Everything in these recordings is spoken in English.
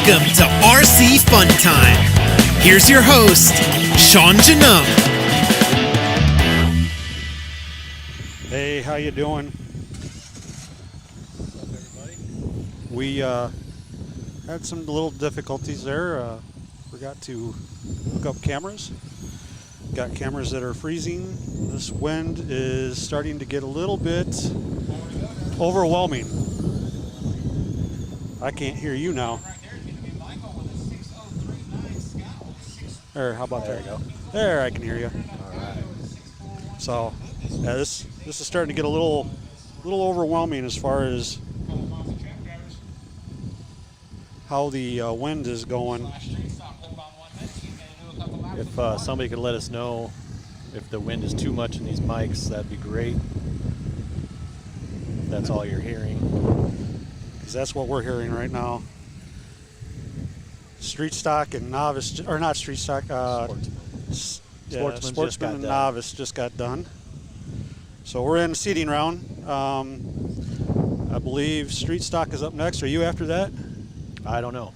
Welcome to RC Fun Time. Here's your host, Sean Janum. Hey, how you doing? We had some little difficulties there. Forgot to hook up cameras. Got cameras that are freezing. This wind is starting to get a little bit overwhelming. I can't hear you now. There, how about There that? you go. There, I can hear you. All right. So, yeah, this is starting to get a little overwhelming as far as how the wind is going. If somebody could let us know if the wind is too much in these mics, that'd be great. If that's all you're hearing. Because that's what we're hearing right now. Street stock and novice, or not street stock, sportsman and novice just got done. So we're in the seating round. I believe street stock is up next. Are you after that? I don't know.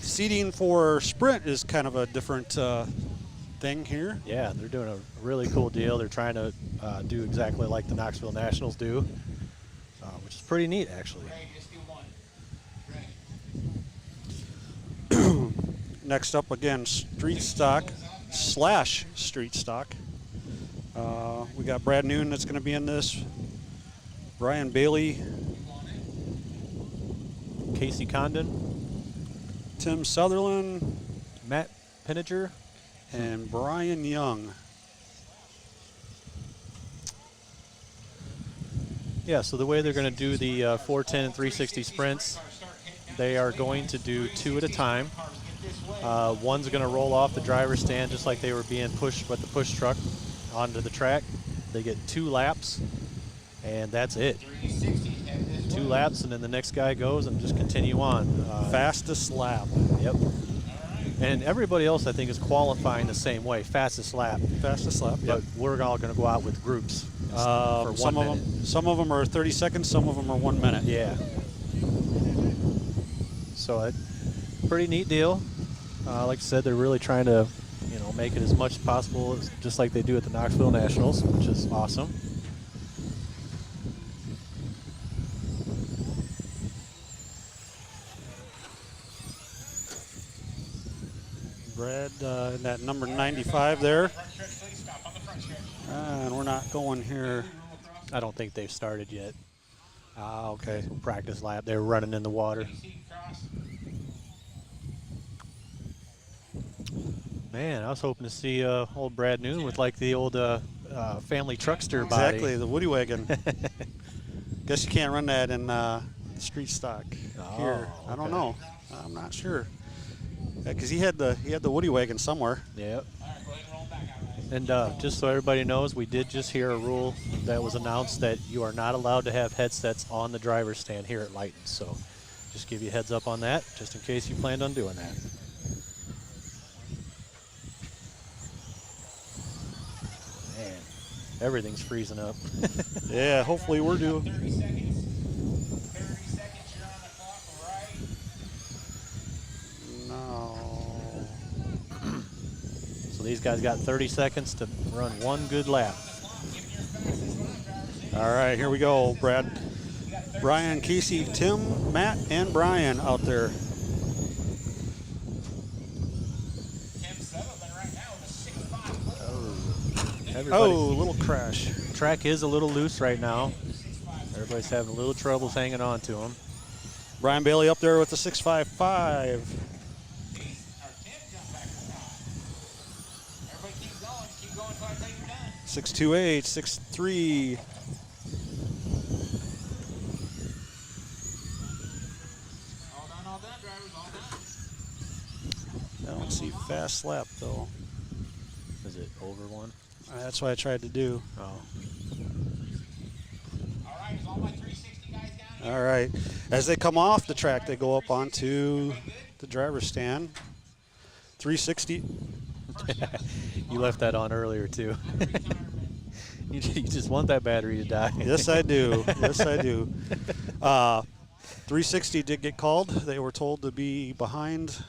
Seating for sprint is kind of a different thing here. Yeah, they're doing a really cool deal. They're trying to do exactly like the Knoxville Nationals do, which is pretty neat, actually. Next up again, street stock / street stock. We got Brad Noon that's going to be in this. Brian Bailey, Casey Condon, Tim Sutherland, Matt Pinniger, and Brian Young. Yeah, so the way they're going to do the 410 and 360 sprints, they are going to do two at a time. One's going to roll off the driver's stand just like they were being pushed with the push truck onto the track. They get 2 laps, and that's it. 2 laps, and then the next guy goes and just continue on. Fastest lap. Yep. And everybody else, I think, is qualifying the same way, fastest lap. Fastest lap. But we're all going to go out with groups for 1 minute. Some of them are 30 seconds, some of them are 1 minute. Yeah. So pretty neat deal. Like I said, they're really trying to, make it as much as possible, just like they do at the Knoxville Nationals, which is awesome. Brad, that number 95 there. And we're not going here. I don't think they've started yet. Okay. Practice lap. They're running in the water. Man, I was hoping to see old Brad Noon with like the old family truckster body. Exactly, the Woody Wagon. Guess you can't run that in street stock here. I don't know. I'm not sure. Because he had the Woody Wagon somewhere. Yep. And just so everybody knows, we did just hear a rule that was announced that you are not allowed to have headsets on the driver's stand here at Lighton. So just give you a heads up on that, just in case you planned on doing that. Man, everything's freezing up. Yeah, hopefully we're due. 30 seconds. 30 seconds, you're on the clock, right? No. So these guys got 30 seconds to run 1 good lap. All right, here we go, Brad. Brian, Casey, Tim, Matt, and Brian out there. Everybody. Oh, little crash. Track is a little loose right now. Everybody's having a little troubles hanging on to them. Brian Bailey up there with the 6.55. 6.28, 6.3. All done, drivers, all done. I don't see fast lap though. Is it over 1? That's what I tried to do. Oh. All right, is all my 360 guys down here? All right. As they come off the track, they go up onto the driver's stand. 360. You left that on earlier, too. You just want that battery to die. Yes, I do. Yes, I do. 360 did get called. They were told to be behind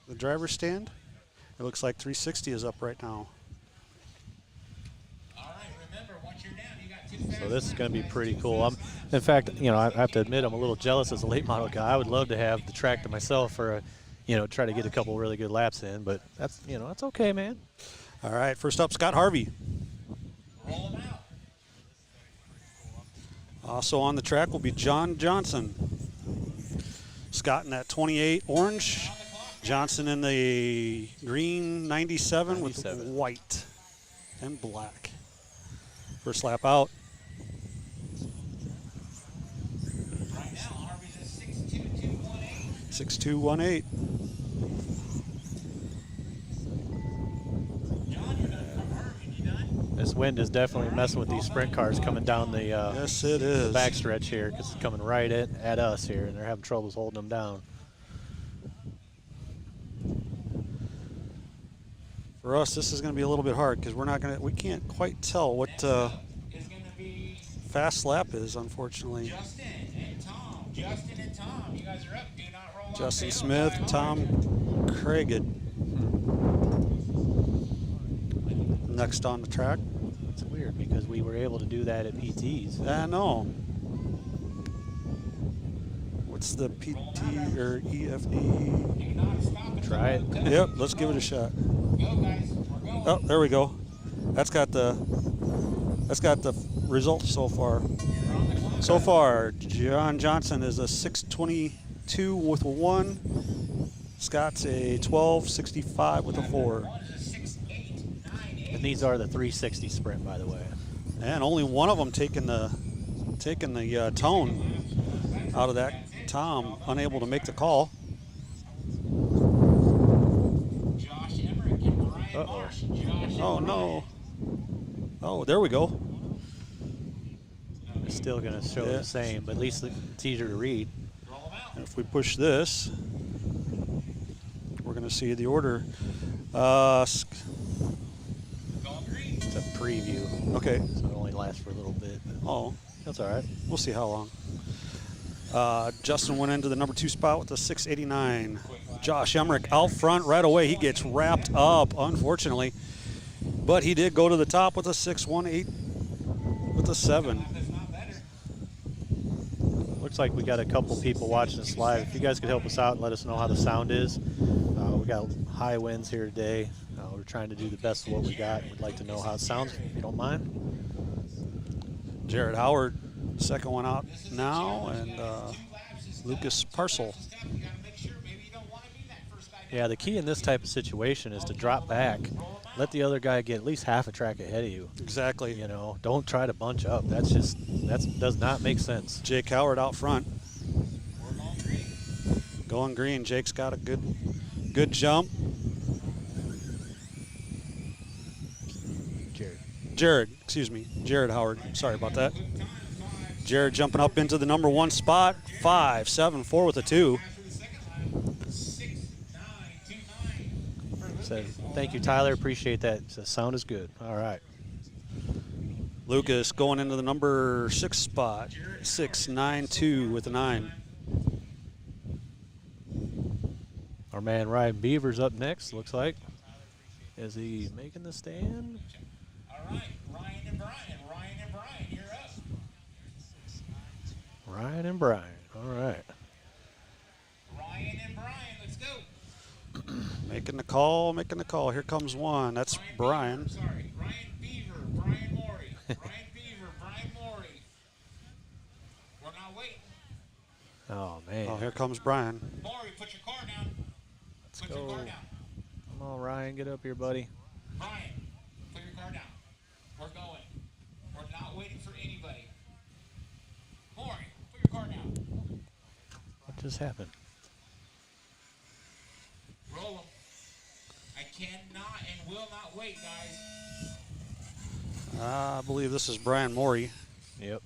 the driver's stand. It looks like 360 is up right now. All right, remember, once you're down, you got 2 fast So this is going to be laps. pretty cool. In fact, you know, I have to admit I'm a little jealous as a late model guy. I would love to have the track to myself for a, you know, try to get a couple really good laps in, but that's, you know, that's okay, man. All right, first up, Scott Harvey. Roll them out. Also on the track will be John Johnson. Scott in that 28 orange. Johnson in the green 97 with 97. white and black. First lap out. Right now, Harvey's at 6.2218. 6.218. John, you're done from Harvey. You done? This wind is definitely messing with these sprint cars coming down the Yes, it is. backstretch here because it's coming right at us here, and they're having troubles holding them down. For us, this is going to be a little bit hard because we can't quite tell what It's going to be fast lap is, unfortunately. Justin and Tom. Justin and Tom, you guys are up. Do not roll Justin off. Smith, Tom Craigid. Next on the track. It's weird because we were able to do that at PTs. I know. What's the PT or EFD? Do not stop until Try it. we're done. Yep, let's give it a shot. Go, guys. We're going. Oh, there we go. That's got the results so far. You're on the clock. So far, John Johnson is a 622 with a 1. Scott's a 1265 with a 4. One is a 6.898. And these are the 360 sprint, by the way. And only one of them taking the tone out of that. Tom unable to make the call. Josh Emmerich and Brian Uh-oh. Marsh. Josh Oh and no. Oh, there we go. It's still going to show Yeah. the same, but at least it's easier to read. Brian. Roll them out. And if we push this, we're going to see the order. Going green. It's a preview, Okay. so it only lasts for a little bit. But Oh, that's all right. we'll see how long. Justin went into the number 2 spot with a 689. Josh Emmerich out front right away. He gets wrapped up, unfortunately. But he did go to the top with a 618 with a 7. That's not better. Looks like we got a couple people watching this live. If you guys could help us out and let us know how the sound is. We got high winds here today. We're trying to do the best of what we got. We'd like to know how it sounds, if you don't mind. Jared Howard, second one out now, and Lucas Parcel. You got to make sure maybe you don't want to be that first guy. Yeah, the key in this type of situation is to drop back. Let the other guy get at least half a track ahead of you. Exactly. You know, don't try to bunch up. That does not make sense. Jake Howard out front. We're going green. Going green. Jake's got a good jump. Jared, Jared Howard. Sorry about that. Jared jumping up into the number 1 spot. 5.74 with a 2. After the second lap, 6.929. So, thank you, Tyler. Appreciate that. The sound is good. All right. Lucas going into the number 6 spot. 6.92 with a 9. Our man Ryan Beaver's up next, looks like. Is he making the stand? All right, Ryan and Brian. Ryan and Brian, you're up. Ryan and Brian. All right. Ryan and Brian, let's go. Making the call. Here comes one. That's Brian. Sorry, Ryan Beaver, Brian Morey. Ryan Beaver, Brian Morey. We're not waiting. Oh, man. Oh, here comes Brian. Morey, put your car down. Let's Put your go. car down. Come on, Ryan. Get up here, buddy. Brian, put your car down. We're going. We're not waiting for anybody. Morey, put your car down. What just happened? Roll them. I cannot and will not wait, guys. I believe this is Brian Morey. Yep.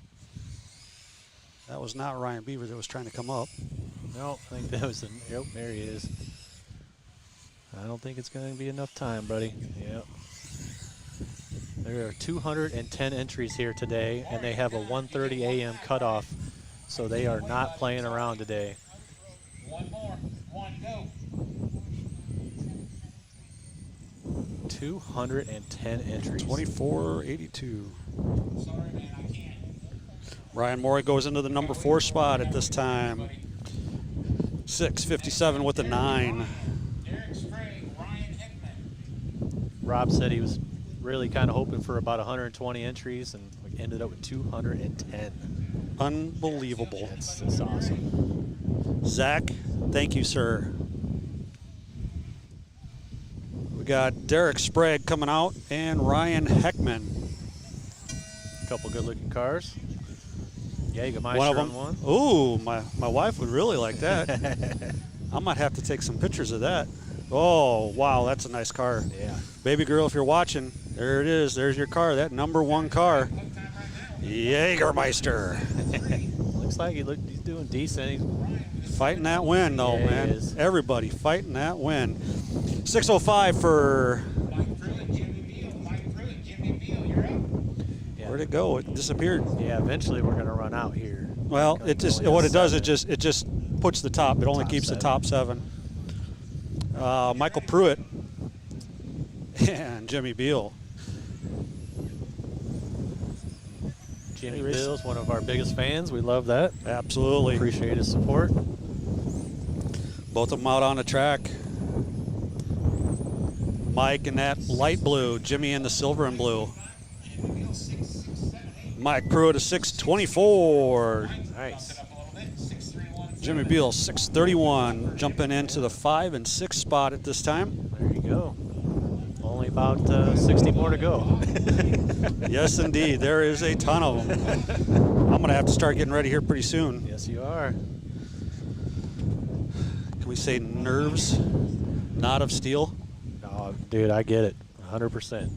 That was not Ryan Beaver that was trying to come up. No, I think that was the. Yep, there he is. I don't think it's going to be enough time, buddy. Yep. There are 210 entries here today, and they have a 1:30 a.m. cutoff So they are not playing around today. One more. One, go. 210 entries. 2482. Sorry, man, I can't. Ryan Morey goes into the number 4 spot at this time. 657 with a 9. Derek Sprague, Ryan Hickman. Rob said he was really kind of hoping for about 120 entries, and we ended up with 210. Unbelievable. That's awesome. Zach, thank you, sir. We got Derek Sprague coming out and Ryan Heckman. A couple good-looking cars. Jägermeister One of on them. one. Ooh, my wife would really like that. I might have to take some pictures of that. Oh, wow, that's a nice car. Yeah. Baby girl, if you're watching, there it is. There's your car, that number 1 car. Jägermeister. Looks like he's doing decent. Fighting that win, though, Yeah, he man. is. Everybody fighting that win. 605 for... Mike Pruitt, Jimmy Beal. Mike Pruitt, Jimmy Beal, you're up. Yeah. Where'd it go? It disappeared. Yeah, eventually we're going to run out here. Well, it just what it does, it just puts the top. It only Top keeps 7. the top 7. Michael Pruitt and Jimmy Beal. Jimmy Hey, Reese. Bill's one of our biggest fans. We love that. Absolutely. Appreciate his support. Both of them out on the track. Mike in that light blue, Jimmy in the silver and blue. Mike Pruitt a 624. Nice. Jimmy Beal 631, jumping into the 5 and 6 spot at this time. There you go. Only about 60 more to go. Yes, indeed, there is a ton of them. I'm gonna have to start getting ready here pretty soon. Yes, you are. Can we say nerves, not of steel? Oh, dude, I get it. 100%.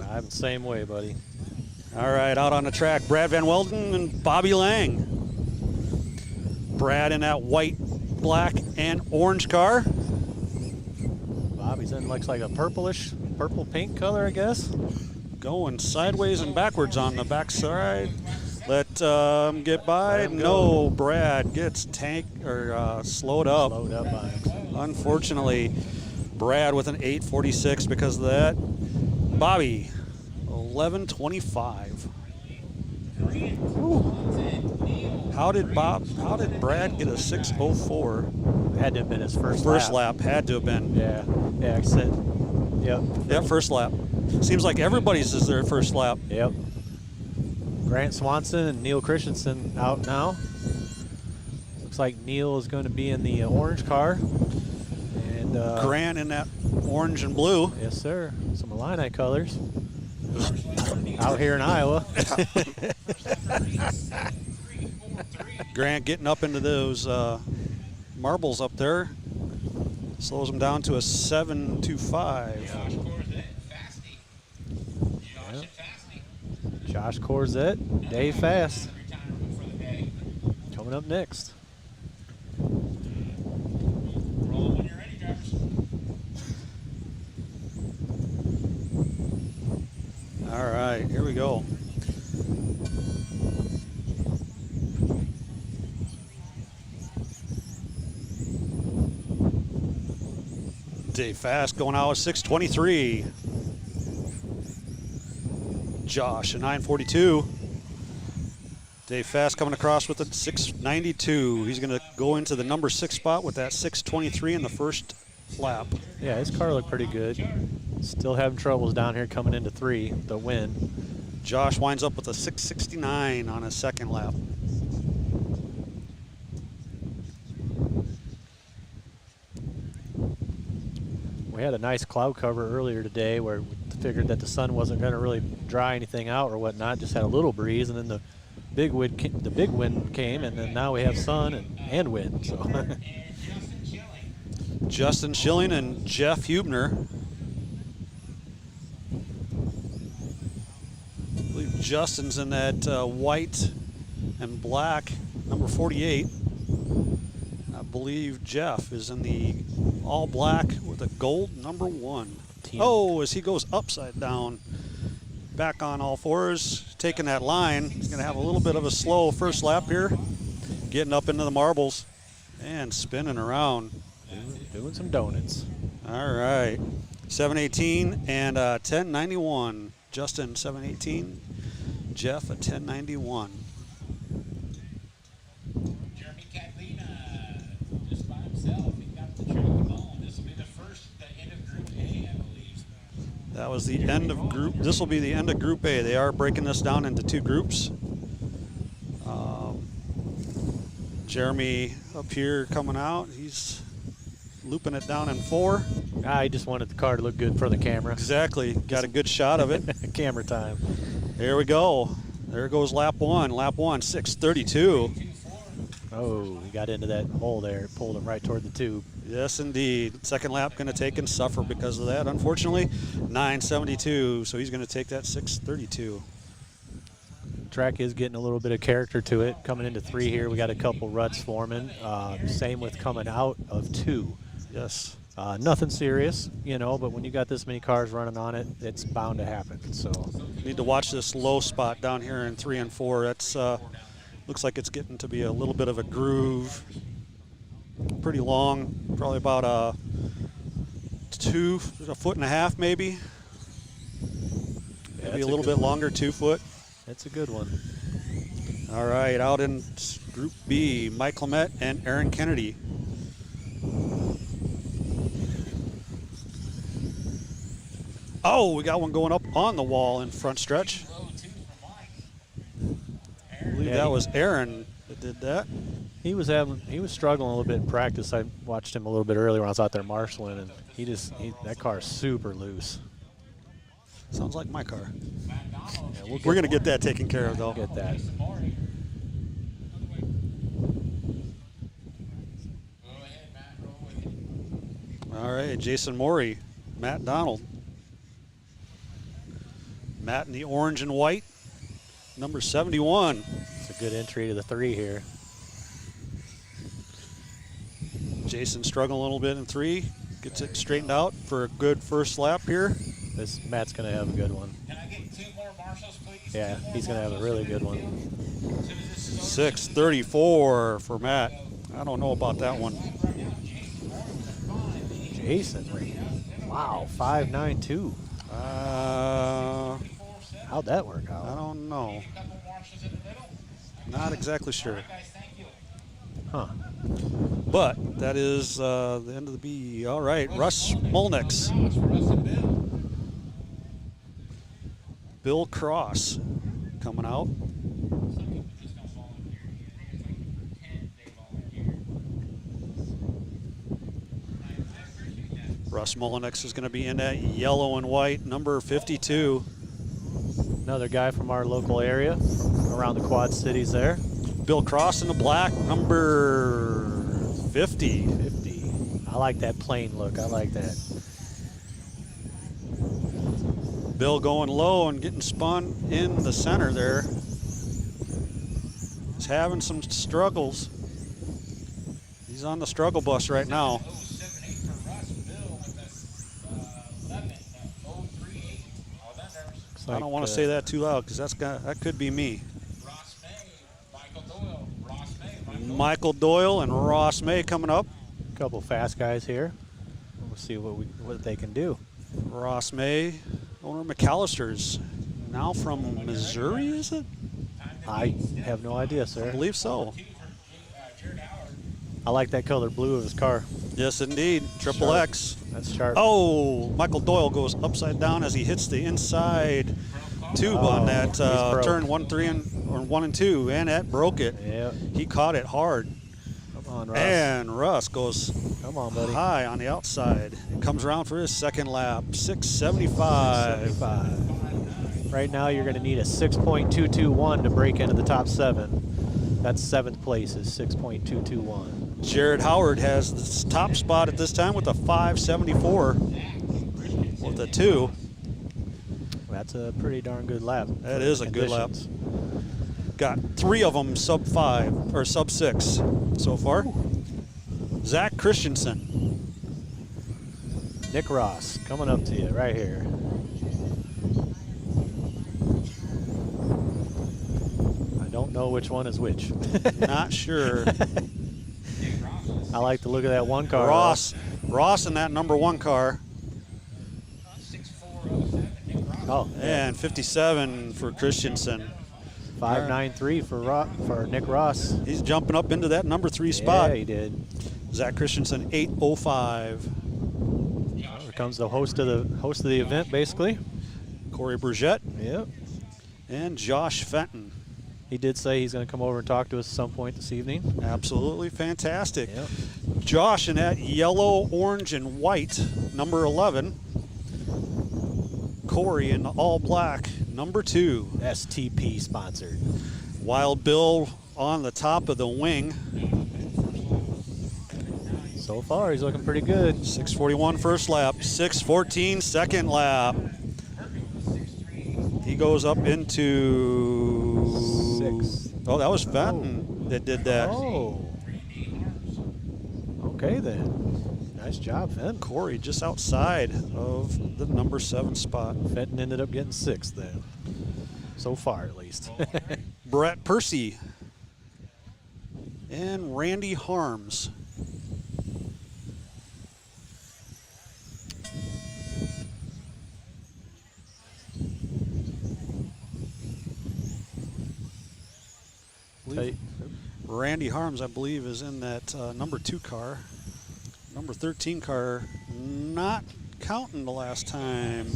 I'm the same way, buddy. All right, out on the track, Brad Van Welden and Bobby Lang. Brad in that white, black, and orange car. Bobby's in looks like a purple pink color, I guess. Going sideways and backwards on the backside. Let get by. Let him No, go. Brad gets slowed up. Load up on him. Unfortunately, Brad with an 846 because of that. Bobby, 1125. How did Brad get a 604? Had to have been his first Lap had to have been. Yeah, yeah, I said, yep. Yeah, first lap. Seems like everybody's is their first lap. Yep. Grant Swanson and Neil Christensen out now. Looks like Neil is going to be in the orange car. And Grant in that orange and blue. yes, sir. Some Illini colors. Out here in Iowa. Grant getting up into those marbles up there. Slows him down to a 725. Josh Corzette, Fasty. Josh and Fasty. Josh Corzette, Dave Fast. Retirement for the day. Coming up next. Roll when you're ready, drivers. All right, here we go. Dave Fast going out with 623. Josh a 942. Dave Fast coming across with a 692. He's going to go into the number 6 spot with that 623 in the first lap. Yeah, his car looked pretty good. Still having troubles down here coming into 3, the win. Josh winds up with a 669 on his second lap. We had a nice cloud cover earlier today where we figured that the sun wasn't going to really dry anything out or whatnot, just had a little breeze, and then the big wind came, and then now we have sun and wind. So And Justin Schilling. Justin Schilling and Jeff Hubner. I believe Justin's in that white and black number 48. I believe Jeff is in the all black with a gold number 1. Team. Oh, as he goes upside down back on all fours, taking that line. He's going to have a little bit of a slow first lap here, getting up into the marbles and spinning around. Doing some donuts. All right. 718 and 1091. Justin 718. Jeff a 1091. Jeremy Catlina just by himself. He got the track alone. This will be the first, the end of Group A, I believe. That was the end of group. This will be the end of Group A. They are breaking this down into 2 groups. Jeremy up here coming out. He's looping it down in 4. I just wanted the car to look good for the camera. Exactly. Got a good shot of it. Camera time. There we go. There goes lap 1. Lap 1, 6:32. Oh, he got into that hole there. Pulled him right toward the tube. Yes, indeed. Second lap going to take and suffer because of that, unfortunately. 9:72, so he's going to take that 6:32. Track is getting a little bit of character to it. Coming into 3 here, we got a couple ruts forming. Same with coming out of 2. Yes. Nothing serious, you know, but when you got this many cars running on it, it's bound to happen. So Need to watch this low spot down here in 3 and 4. That's looks like it's getting to be a little bit of a groove. Pretty long, probably about a foot and a half maybe. yeah, Maybe a little bit longer, 2 foot. That's a good one. All right, out in Group B, Mike Clement and Aaron Kennedy. Oh, we got one going up on the wall in front stretch. I believe Yeah, that he- was Aaron that did that. He was struggling a little bit in practice. I watched him a little bit earlier when I was out there marshaling, and that car is super loose. Sounds like my car. Yeah, We're going to get that taken care of, though. get that. All right, Jason Morey, Matt Donald. Matt in the orange and white, number 71. It's a good entry to the 3 here. Jason struggling a little bit in 3, gets it straightened out for a good first lap here. This Matt's going to have a good one. Can I get 2 more marshals, please? Yeah, he's going to have a really good one. 6:34 for Matt. I don't know about that one. Jason, wow, 5.92. How'd that work I out? don't know. Not exactly sure. Huh. But that is the end of the B. All right, Russ Molnix. Bill Cross coming out. Russ Molnix is going to be in that yellow and white, number 52. Another guy from our local area, from around the Quad Cities there. Bill Cross in the black, number 50. 50. I like that plain look. I like that. Bill going low and getting spun in the center there. He's having some struggles. He's on the struggle bus right now. I don't want to say that too loud because that could be me. Michael Doyle and Ross May coming up. A couple fast guys here. We'll see what they can do. Ross May, owner of McAllister's, now from Missouri, is it? I have no idea, I sir. believe so. I like that color blue of his car. Yes, indeed. Triple Sharp. X. That's sharp. Oh, Michael Doyle goes upside down as he hits the inside tube on that he's broke. turn 1 and 2, and that broke it. Yeah. He caught it hard. Come on, Russ. And Russ goes Come on, buddy. high on the outside. It comes around for his second lap. 6:75. 75. Right now, you're going to need a 6.221 to break into the top 7. That's 7th place is 6.221. Jared Howard has the top spot at this time with a 5:74 with a 2. That's a pretty darn good lap. That for is the a good lap. conditions. Got 3 of them sub 5 or sub 6 so far. Zach Christensen. Nick Ross coming up to you right here. know which one is which. Not sure. I like the look of that one car. Ross in that number 1 car. Oh, And 57 for Christensen. 593 for Nick Ross. He's jumping up into that number 3 spot. Yeah, he did. Zach Christensen, 8:05. Here comes the host of the event, basically. Corey Burgett Yep. and Josh Fenton. He did say he's going to come over and talk to us at some point this evening. Absolutely fantastic. Yep. Josh in that yellow, orange, and white, number 11. Corey in the all black, number 2. STP sponsored. Wild Bill on the top of the wing. So far, he's looking pretty good. 6:41 first lap, 6:14 second lap. He goes up into 6. Oh, that was Fenton that did that. Oh. Okay, then. Nice job, Fenton. Corey just outside of the number 7 spot. Fenton ended up getting 6th then. So far, at least. Brett Percy and Randy Harms. Randy Harms, I believe, is in that number 2 car. Number 13 car, not counting the last time.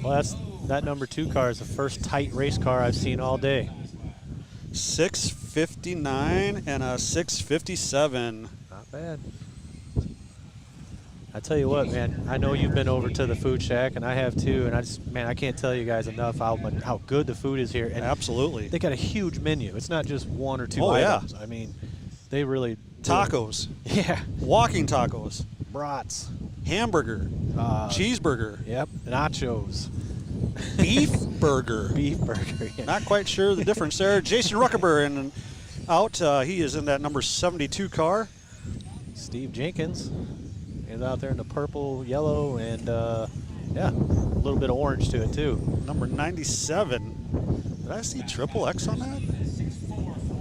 Well, that number 2 car is the first tight race car I've seen all day. 6:59 and a 6:57. Not bad. I tell you what, man, I know you've been over to the food shack, and I have too, and I can't tell you guys enough how good the food is here. And Absolutely. they got a huge menu. It's not just 1 or 2 Oh, yeah. items. I mean, they really Tacos, Yeah. walking tacos, Brats. hamburger, cheeseburger, Yep. Nachos. beef burger. Beef burger. Yeah. Not quite sure the difference there. Jason Ruckaber out. He is in that number 72 car. Steve Jenkins is out there in the purple, yellow, and yeah, a little bit of orange to it too. Number 97. Did I see triple X on that?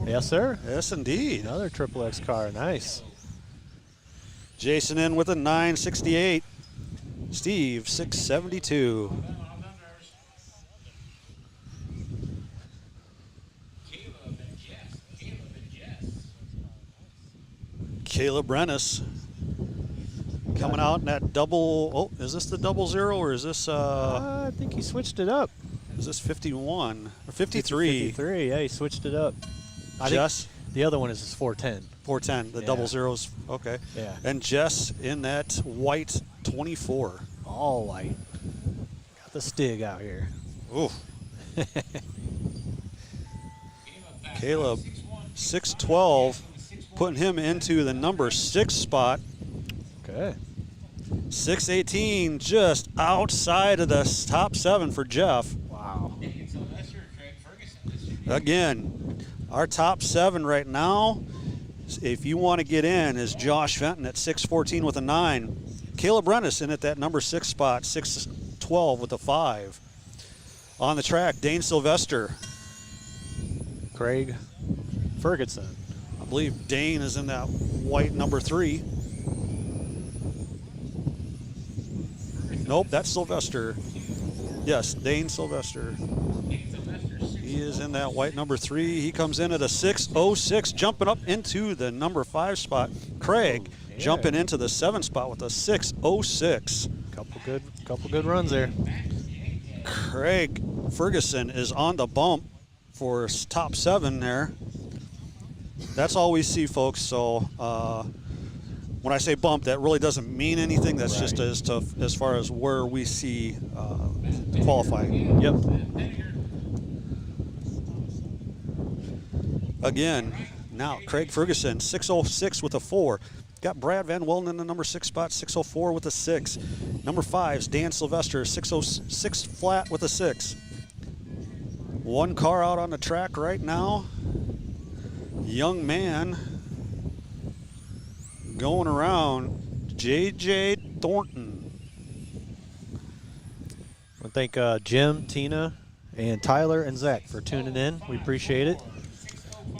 Yes, sir. Yes, indeed. Another triple X car. Nice. Jason in with a 968. Steve 672. Caleb Rennis coming out in that double. Oh, is this the 00 or is this I think he switched it up. is this 51 or 53? 53. Yeah, he switched it up. I Jess think the other one is his 410. 410. The Yeah. double zeros. Okay. Yeah. And Jess in that white 24. All white. Got the Stig out here. Ooh. Caleb 612, putting him into the number 6 spot. Okay. 618 just outside of the top 7 for Jeff. Wow. Again, our top 7 right now, if you want to get in, is Josh Fenton at 614 with a 9. Caleb Rennis in at that number 6 spot, 612 with a 5. On the track, Dane Sylvester. Craig Ferguson. I believe Dane is in that white number 3. Nope, that's Sylvester. Yes, Dane Sylvester. He is in that white number 3. He comes in at a 606, jumping up into the number 5 spot. Craig Yeah. jumping into the 7 spot with a 606. Couple good runs there. Craig Ferguson is on the bump for top 7 there. That's all we see, folks. So when I say bump, that really doesn't mean anything. That's Right. just as far as where we see qualifying. Yep. Again, now Craig Ferguson, 606 with a 4. Got Brad Van Welden in the number 6 spot, 604 with a 6. Number 5's Dan Sylvester, 606 flat with a 6. One car out on the track right now. Young man going around, J.J. Thornton. I want to thank Jim, Tina, and Tyler and Zach for tuning in. We appreciate it.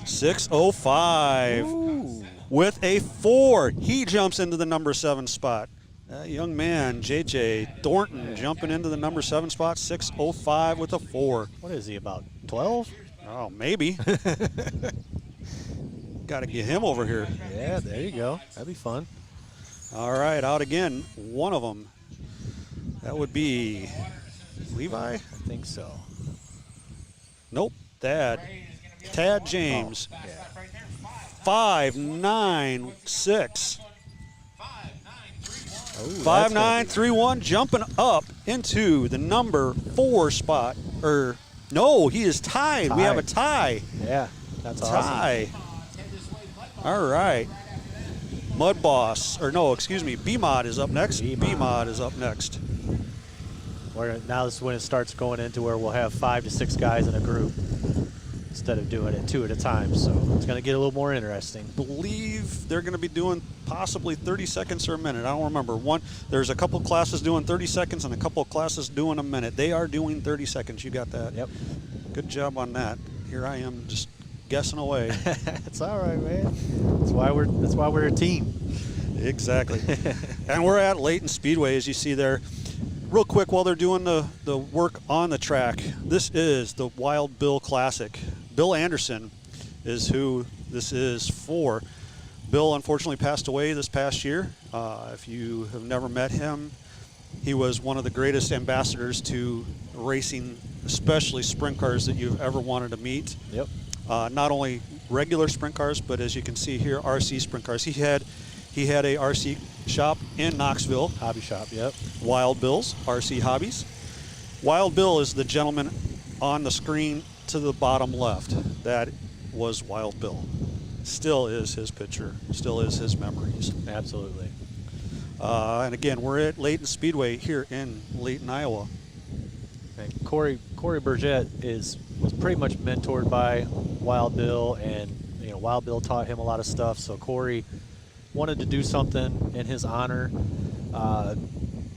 6:05 with a 4. He jumps into the number 7 spot. That young man, J.J. Thornton, jumping into the number 7 spot, 6:05 with a 4. What is he, about 12? Oh, maybe. Got to get him over here. Yeah, there you go. That'd be fun. All right, out again. One of them. That would be Levi? I think so. Nope, Tad. Tad James. Oh, yeah. 5.96. 5.931, jumping up into the number 4 spot. Or no, he is tied. We have a tie. Yeah, that's awesome. Tie. All right. Mud Boss, or no, excuse me, B-Mod is up next. B-Mod is up next. Now this is when it starts going into where we'll have 5 to 6 guys in a group instead of doing it 2 at a time. So it's going to get a little more interesting. Believe they're going to be doing possibly 30 seconds or a minute. I don't remember. There's a couple classes doing 30 seconds and a couple of classes doing a minute. They are doing 30 seconds. You got that? Yep. Good job on that. Here I am just guessing away. It's all right, man. That's why we're a team. Exactly. And we're at Layton Speedway, as you see there. Real quick, while they're doing the work on the track, this is the Wild Bill Classic. Bill Anderson is who this is for. Bill unfortunately passed away this past year. If you have never met him, he was one of the greatest ambassadors to racing, especially sprint cars, that you've ever wanted to meet. Yep. Not only regular sprint cars, but as you can see here, RC sprint cars. He had a RC shop in Knoxville. Hobby shop, yep. Wild Bill's RC Hobbies. Wild Bill is the gentleman on the screen to the bottom left. That was Wild Bill. Still is his picture. Still is his memories. Absolutely. And again, we're at Layton Speedway here in Layton, Iowa. And Corey Burgett was pretty much mentored by Wild Bill, and Wild Bill taught him a lot of stuff. So Corey wanted to do something in his honor.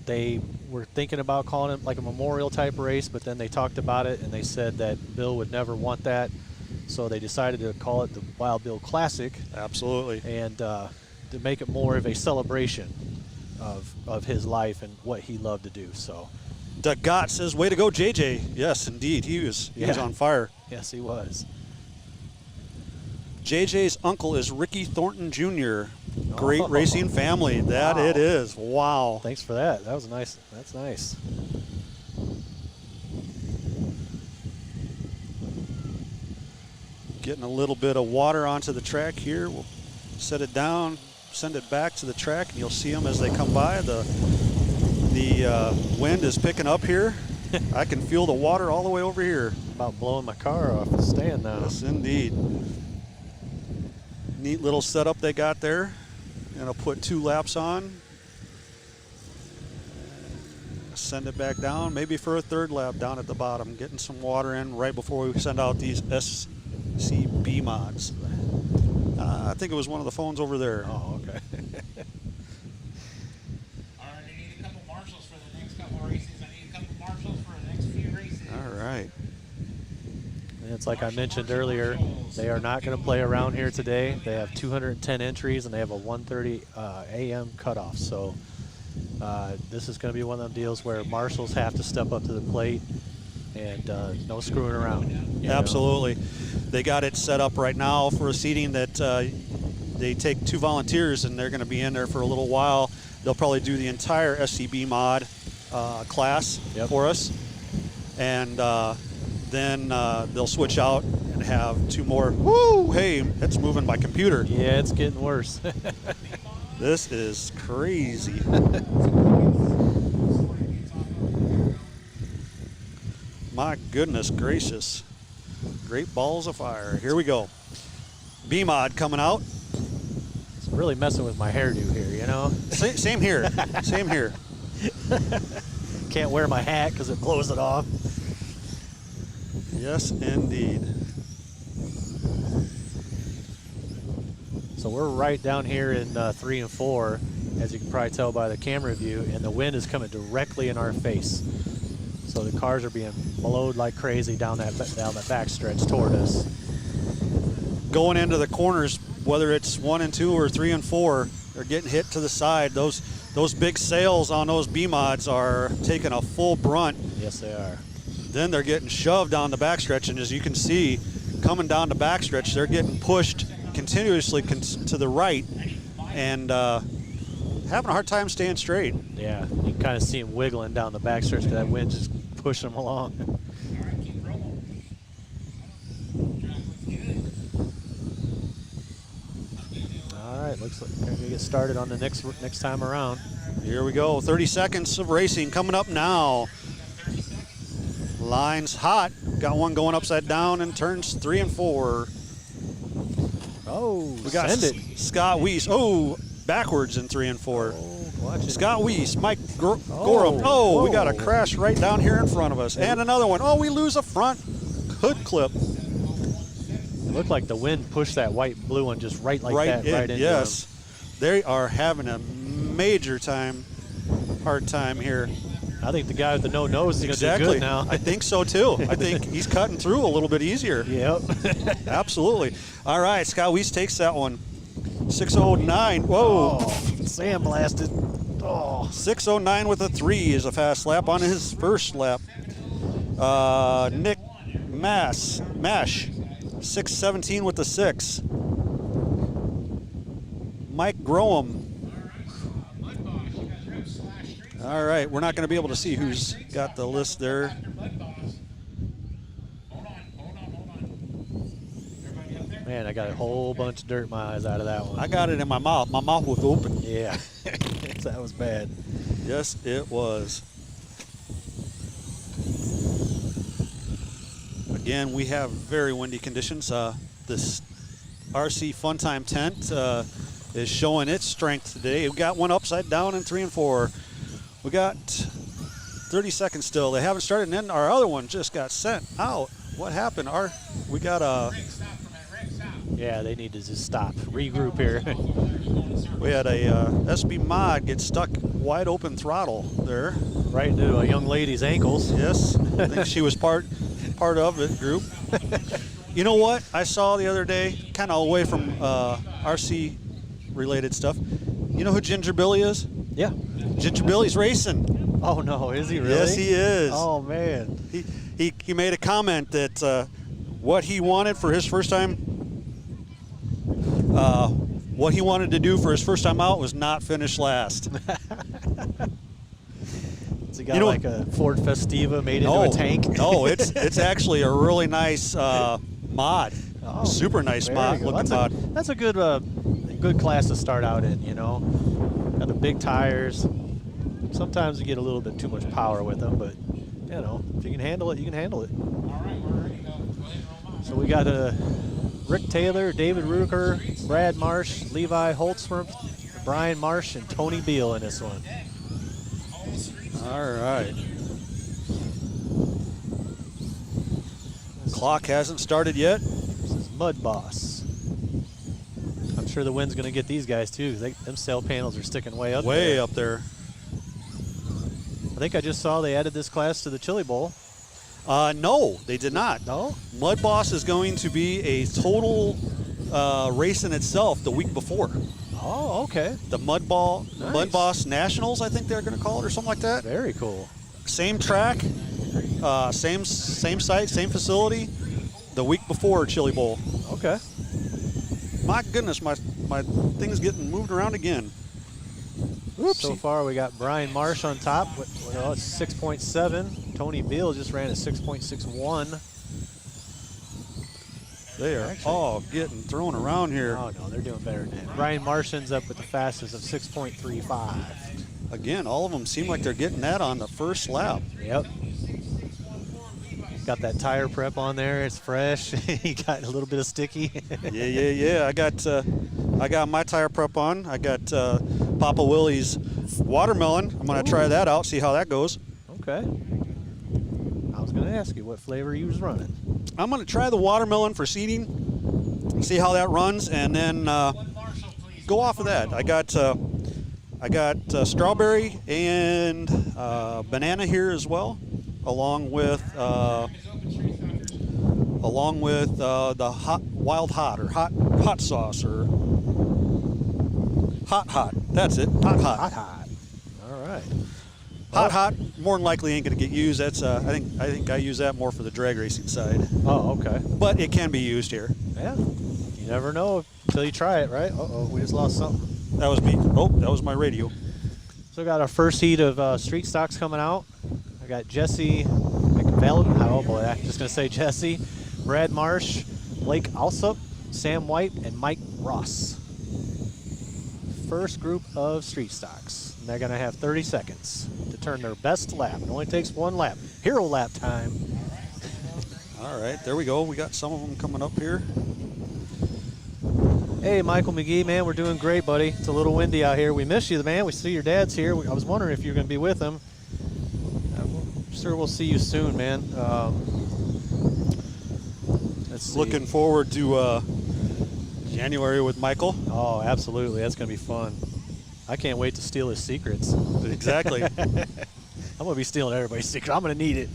They were thinking about calling it like a memorial type race, but then they talked about it and they said that Bill would never want that. So they decided to call it the Wild Bill Classic. Absolutely. And to make it more of a celebration of his life and what he loved to do. So Doug Gott says, way to go, JJ. Yes, indeed. He was on fire. Yes, he was. JJ's uncle is Ricky Thornton Jr. Great racing family. That wow. it is. Wow. Thanks for that. That was nice. That's nice. Getting a little bit of water onto the track here. We'll set it down, send it back to the track, and you'll see them as they come by. The wind is picking up here. I can feel the water all the way over here. About blowing my car off the stand now. Yes, indeed. Neat little setup they got there. And I'll put 2 laps on. Send it back down, maybe for a 3rd lap down at the bottom. Getting some water in right before we send out these SCB mods. I think it was one of the phones over there. Oh, okay. All right, I need a couple marshals for the next couple races. I need a couple marshals for the next few races. All right. And it's like I mentioned earlier, they are not going to play around here today. They have 210 entries and they have a 1:30 a.m. cutoff. So this is going to be one of them deals where marshals have to step up to the plate and no screwing around. Absolutely. They got it set up right now for a seating that they take 2 volunteers and they're going to be in there for a little while. They'll probably do the entire SCB mod class for us. And then they'll switch out and have 2 more. Woo! Hey, it's moving my computer. Yeah, it's getting worse. This is crazy. My goodness gracious. Great balls of fire. Here we go. B-Mod coming out. It's really messing with my hairdo here, you know? Same here. Same here. Can't wear my hat because it blows it off. Yes, indeed. So we're right down here in 3 and 4, as you can probably tell by the camera view, and the wind is coming directly in our face. So the cars are being blowed like crazy down that back stretch toward us. going into the corners, whether it's 1 and 2 or 3 and 4, they're getting hit to the side. Those big sails on those B-mods are taking a full brunt. Yes, they are. Then they're getting shoved down the backstretch, and as you can see, coming down the backstretch, they're getting pushed continuously to the right and having a hard time staying straight. Yeah, you can kind of see them wiggling down the backstretch because that wind just pushing them along. All right, keep rolling. Track looks good. All right, looks like we're going to get started on the next time around. Here we go, 30 seconds of racing coming up now. Line's hot, got one going upside down in turns 3 and 4. Oh, We got send it. Scott Weiss, backwards in 3 and 4. Oh, watch it. Scott Weiss, Mike Gorham. Oh, we got a whoa. crash right down here in front of us. And another one. Oh, we lose a front hood clip. It looked like the wind pushed that white blue one just right like that, in, right into yes. They are having a major hard time here. him. I think the guy with the no nose is going to do Exactly. good now. I think so too. I think he's cutting through a little bit easier. Yep. Absolutely. All right, Scott Weiss takes that one. 6:09. Whoa. Oh, Sam blasted. Oh, 6:09 with a 3 is a fast lap on his first lap. Nick Mash, 6:17 with the 6. Mike Groham. All right, we're not going to be able to see who's got the list there. man, I got a whole bunch of dirt in my eyes out of that one. I got it in my mouth. My mouth was open. Yeah, that was bad. Yes, it was. Again, we have very windy conditions. This RC Fun Time tent is showing its strength today. We got one upside down in 3 and 4. We got 30 seconds still. They haven't started, and then our other one just got sent out. What happened? We got a. Yeah, they need to just stop, regroup here. We had a SB mod get stuck wide open throttle there. Right into a young lady's ankles. Yes, I think she was part of it group. You know what I saw the other day, kind of away from RC related stuff. You know who Ginger Billy is? Yeah. Ginger Billy's racing. Oh no, is he really? Yes, he is. Oh man. He made a comment that what he wanted for his first time, what he wanted to do for his first time out was not finish last. Has he got You know- like a Ford Festiva made into a tank? No, it's actually a really nice mod. Oh, Super nice very mod, good. looking That's mod. That's a good class to start out in, you know. Got the big tires. Sometimes you get a little bit too much power with them, but you know, if you can handle it, you can handle it. All right, we're ready to go. Go ahead and roll. So we got Rick Taylor, David Ruker, Brad Marsh, Levi Holtzmer, Brian Marsh, and Tony Beal in this one. All right. Clock hasn't started yet. This is Mud Boss. I'm sure the wind's going to get these guys too, because them sail panels are sticking way up Way there. up there. I think I just saw they added this class to the Chili Bowl. No, they did not. No? Mud Boss is going to be a total race in itself the week before. Oh, okay. The Mud Nice. Boss Nationals, I think they're going to call it, or something like that. Very cool. Same track, same site, same facility. The week before Chili Bowl. Okay. My goodness, my thing's getting moved around again. So far, we got Brian Marsh on top. Well, it's 6.7. Tony Beal just ran a 6.61. They are all getting thrown around here. Oh, no, they're doing better than that. Brian Marsh ends up with the fastest of 6.35. Again, all of them seem like they're getting that on the first lap. Yep. Got that tire prep on there. It's fresh. He got a little bit of sticky. Yeah. I got my tire prep on. I got Papa Willie's watermelon. I'm gonna try that out, see how that goes. Okay. I was going to ask you what flavor you was running. I'm gonna try the watermelon for seeding, see how that runs, and then go off of that. I got strawberry and banana here as well, along with along with the wild hot or hot sauce or hot. That's it. Hot. All right. Hot. More than likely ain't gonna get used. That's I think I use that more for the drag racing side. Oh, okay. But it can be used here. Yeah. You never know until you try it, right? Uh-oh, we just lost something. That was me. Oh, that was my radio. So we got our first heat of street stocks coming out. I got Jesse McVeldon. Oh boy, I'm just gonna say Jesse, Brad Marsh, Blake Alsop, Sam White, and Mike Ross. First group of street stocks. And they're gonna have 30 seconds to turn their best lap. It only takes one lap. Hero lap time. All right, there we go. We got some of them coming up here. Hey, Michael McGee, man, we're doing great, buddy. It's a little windy out here. We miss you, man. We see your dad's here. I was wondering if you were going to be with him. I'm sure we'll see you soon, man. Let's see. Looking forward to January with Michael. Oh, absolutely. That's going to be fun. I can't wait to steal his secrets. Exactly. I'm going to be stealing everybody's secret. I'm going to need it.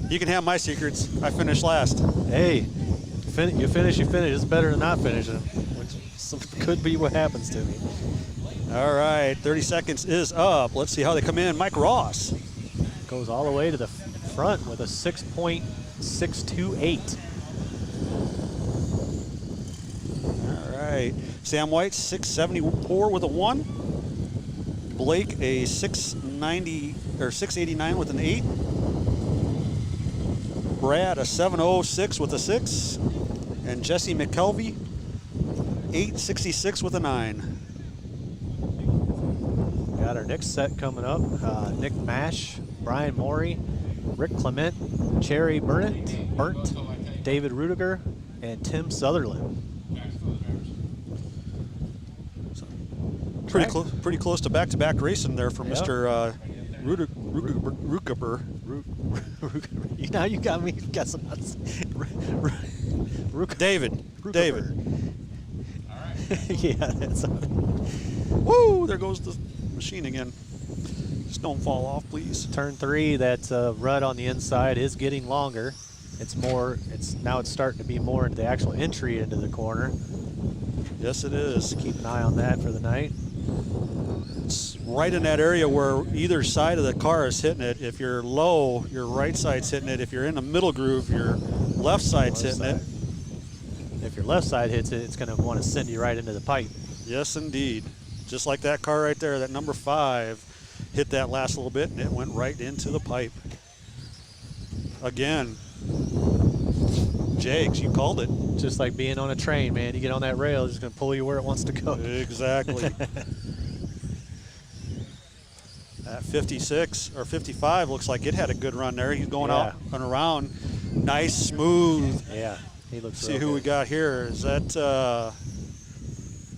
You can have my secrets. I finished last. Hey, you finish. It's better than not finishing, which could be what happens to me. All right, 30 seconds is up. Let's see how they come in. Mike Ross. Goes all the way to the front with a 6.628. All right, Sam White, 674 with a 1. Blake, a 690 or 689 with an 8. Brad, a 706 with a 6. And Jesse McKelvey, 866 with a 9. Got our next set coming up. Nick Mash, Brian Morey, Rick Clement, Cherry Burnt, David Rudiger, and Tim Sutherland. Pretty close to back-to-back racing there for Yep. Mr. Rukaber. Now you got me guessing. David. Yeah, that's Woo! There goes the machine again. Just don't fall off, please. turn 3. That rut on the inside is getting longer. Now it's starting to be more into the actual entry into the corner. Yes, it is. Keep an eye on that for the night. It's right in that area where either side of the car is hitting it. If you're low, your right side's hitting it. If you're in the middle groove, your left side's hitting it. If your left side hits it, it's going to want to send you right into the pipe. Yes, indeed. Just like that car right there, that number 5 hit that last little bit and it went right into the pipe. Again, Jakes, you called it. Just like being on a train, man. You get on that rail, it's just going to pull you where it wants to go. Exactly. At 56 or 55 looks like it had a good run there. He's going out and around. Nice, smooth. Yeah, he looks See real who good. we got here. Is that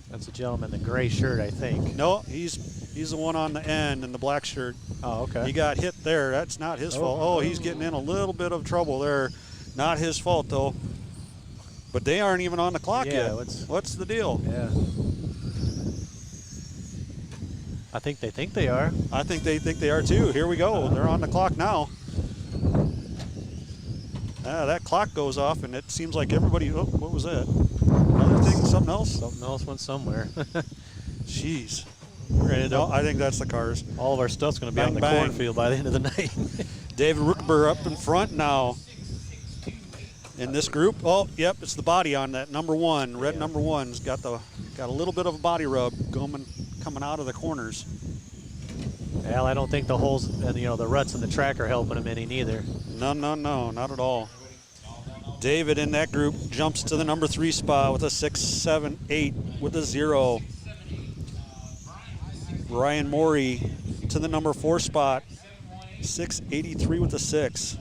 That's a gentleman in the gray shirt, I think. no, he's the one on the end in the black shirt. Oh, okay. He got hit there. That's not his fault. Oh, he's getting in a little bit of trouble there. Not his fault though. But they aren't even on the clock Yeah, yet. What's the deal? Yeah. I think they are. I think they are too. Here we go. They're on the clock now. That clock goes off, and it seems like everybody. Oh, what was that? Another thing? Something else? Something else went somewhere. Jeez. We're gonna end No, up, I think that's the cars. all of our stuff's going to be Bang, on the bang. cornfield by the end of the night. David Ruckber up in front now. In this group, oh, yep, it's the body on that number 1. Red number 1's got a little bit of a body rub coming out of the corners. Well, I don't think the holes, the ruts in the track are helping him any neither. No, not at all. David in that group jumps to the number 3 spot with a 6, 7, 8 with a 0. Ryan Morey to the number 4 spot, 683 with a 6.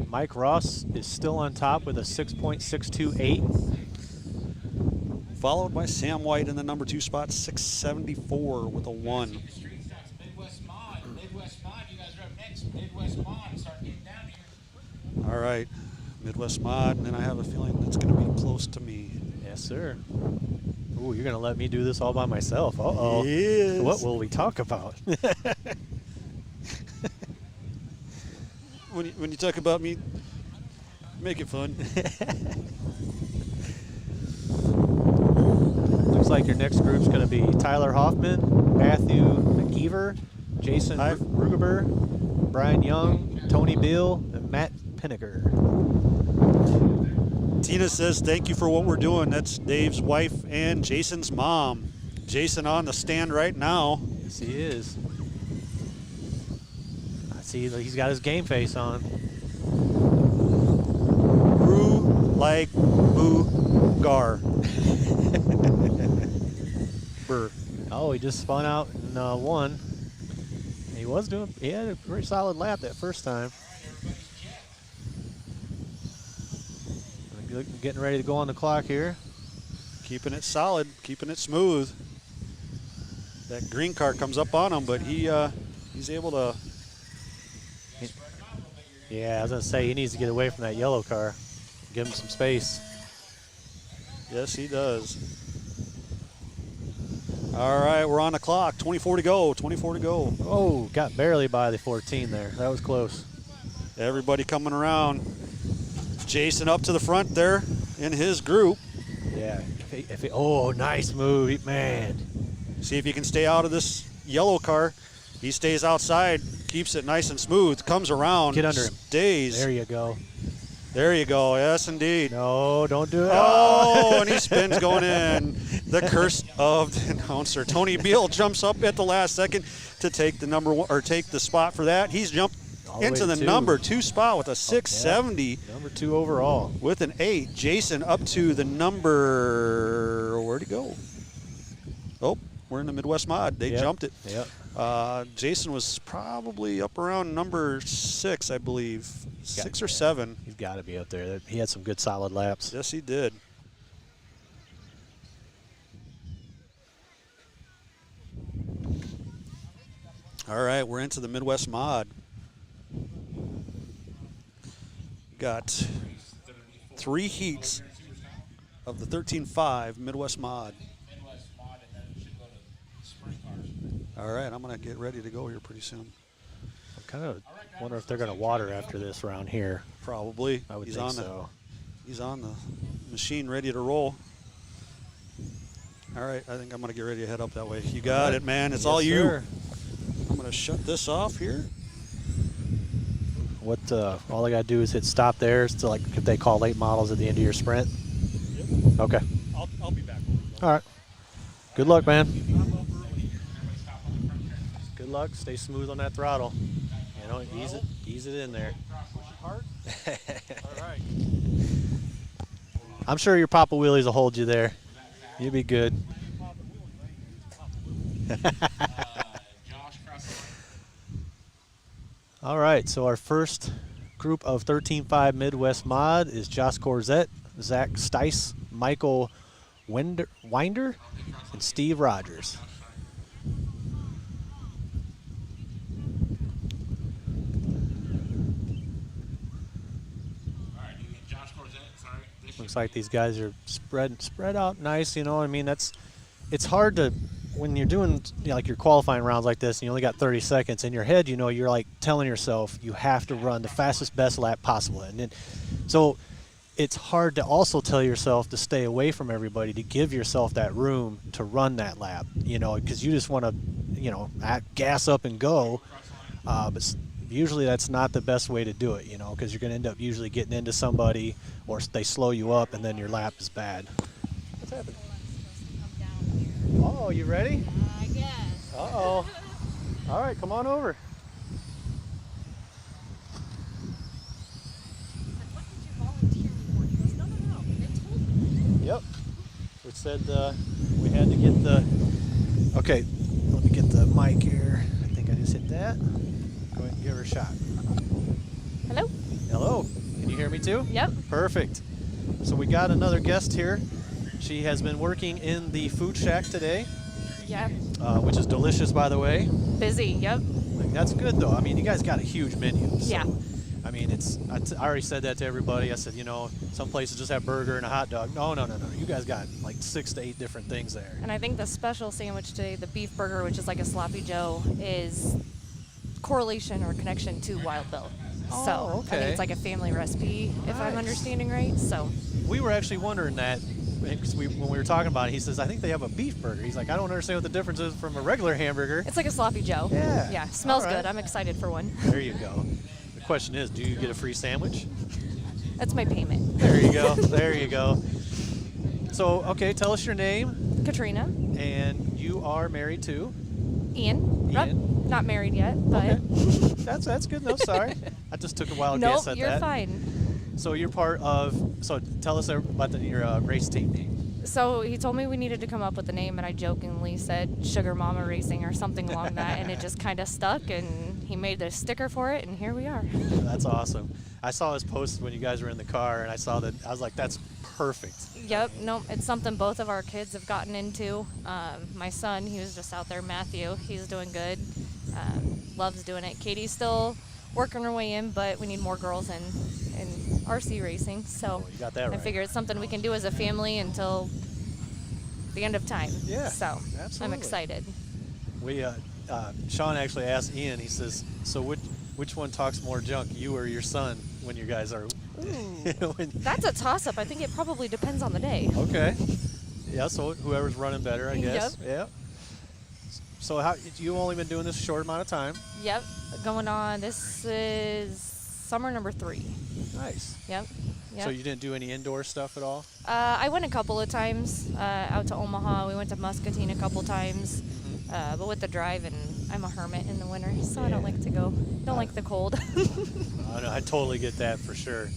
Mike Ross is still on top with a 6.628. Followed by Sam White in the number 2 spot, 674 with a 1. Midwest Mod, you guys are up next. Midwest Mod, start getting down here. All right, Midwest Mod, and then I have a feeling that's going to be close to me. Yes, sir. Ooh, you're going to let me do this all by myself. Uh-oh. Yes. What will we talk about? When you talk about me Make it fun. Looks like your next group's going to be Tyler Hoffman, Matthew McGeever, Jason Rugeber, Brian Young, Tony Beal, and Matt Pinniger. Tina says, thank you for what we're doing. That's Dave's wife and Jason's mom. Jason on the stand right now. Yes, he is. I see he's got his game face on. Brew like boo gar. Burr. Oh, he just spun out and won. He had a pretty solid lap that first time. Getting ready to go on the clock here. Keeping it solid, keeping it smooth. That green car comes up on him, but he's able to. Yeah, I was gonna say he needs to get away from that yellow car. Give him some space. Yes, he does. All right, we're on the clock. 24 to go. 24 to go. Oh, got barely by the 14 there. That was close. Everybody coming around. Jason up to the front there in his group. Yeah. Oh, nice move, man. See if he can stay out of this yellow car. He stays outside, keeps it nice and smooth, comes around. Get under him. Stays. There you go. There you go. Yes, indeed. No, don't do it. Oh, and he spins going in. The curse of the announcer. Tony Beal jumps up at the last second to take the number one, or take the spot for that. He's jumped into the number 2 spot with a 670. Yeah. Number 2 overall. With an 8. Jason up to the number, where'd he go? Oh, we're in the Midwest Mod. They jumped it. Yep. Jason was probably up around number 6, I believe. 6 or 7. He's got to be up there. He had some good solid laps. Yes, he did. All right, we're into the Midwest Mod. Got 3 heats of the 13.5 Midwest Mod. All right, I'm going to get ready to go here pretty soon. I kind of wonder if they're going to water after this around here. Probably. I would He's think on so. He's on the machine ready to roll. All right, I think I'm going to get ready to head up that way. You got it, man. It's all you. Sir. I'm going to shut this off here. What all I got to do is hit stop there. So like if they call late models at the end of your sprint. Yep. Okay. I'll be back. All right. Good luck, man. Good luck. Stay smooth on that throttle. You know, ease it in there. Hard. All right. I'm sure your Papa Wheelies will hold you there. You'll be good. All right, so our first group of 13.5 Midwest Mod is Josh Corzette, Zach Stice, Michael Winder, and Steve Rogers. Looks like these guys are spread out nice, you know. I mean, it's hard to, when you're doing like your qualifying rounds like this and you only got 30 seconds in your head, you know, you're like telling yourself you have to run the fastest, best lap possible. And then, so it's hard to also tell yourself to stay away from everybody, to give yourself that room to run that lap, you know, because you just want to, you know, gas up and go. But usually that's not the best way to do it, you know, because you're going to end up usually getting into somebody or they slow you up and then your lap is bad. What's happening? Oh, you ready? I guess. Uh-oh. All right, come on over. What did you volunteer me for? He goes, no. They told me. Yep. It said we had to get the... Okay, let me get the mic here. I think I just hit that. Go ahead and give her a shot. Hello? Hello. Can you hear me too? Yep. Perfect. So we got another guest here. She has been working in the food shack today, Yep. which is delicious, by the way. Busy. Yep. Like, that's good, though. I mean, you guys got a huge menu. So, Yeah. I mean, I already said that to everybody. I said, you know, some places just have burger and a hot dog. No. You guys got like 6 to 8 different things there. And I think the special sandwich today, the beef burger, which is like a sloppy Joe, is correlation or connection to Wild Bill. Oh, So I think okay. it's like a family recipe, if I'm Nice. understanding right. So We were actually wondering that because when we were talking about it, he says, I think they have a beef burger. He's like, I don't understand what the difference is from a regular hamburger. it's like a sloppy Joe. Yeah. Yeah. Smells All right. good. I'm excited for one. There you go. The question is, do you get a free sandwich? That's my payment. There you go. There you go. So, okay, tell us your name. Katrina, And you are married to? Ian. Ian. Not married yet, but Okay. That's good. No, sorry. I just took a wild nope, guess at you're that. fine. So you're part of. So tell us about your race team name. So he told me we needed to come up with a name, and I jokingly said Sugar Mama Racing or something along that, and it just kind of stuck, and he made the sticker for it, and here we are. That's awesome. I saw his post when you guys were in the car, and I saw that. I was like, that's perfect. Yep, no, it's something both of our kids have gotten into. My son, he was just out there, Matthew, he's doing good. Loves doing it. Katie's still working her way in, but we need more girls in RC racing. So You got that I right. figure it's something we can do as a family until the end of time. Yeah, So I'm absolutely. excited. We Sean actually asked Ian. He says, so which one talks more junk, you or your son, when you guys are? when- That's a toss-up. I think it probably depends on the day. Okay. Yeah, so whoever's running better, I guess. Yep. So how you only been doing this a short amount of time? Yep, going on. This is summer number 3. Nice. Yep. Yep. So you didn't do any indoor stuff at all? I went a couple of times out to Omaha. We went to Muscatine a couple times. But with the drive, and I'm a hermit in the winter, so I don't like to go. Don't like the cold. I totally get that for sure.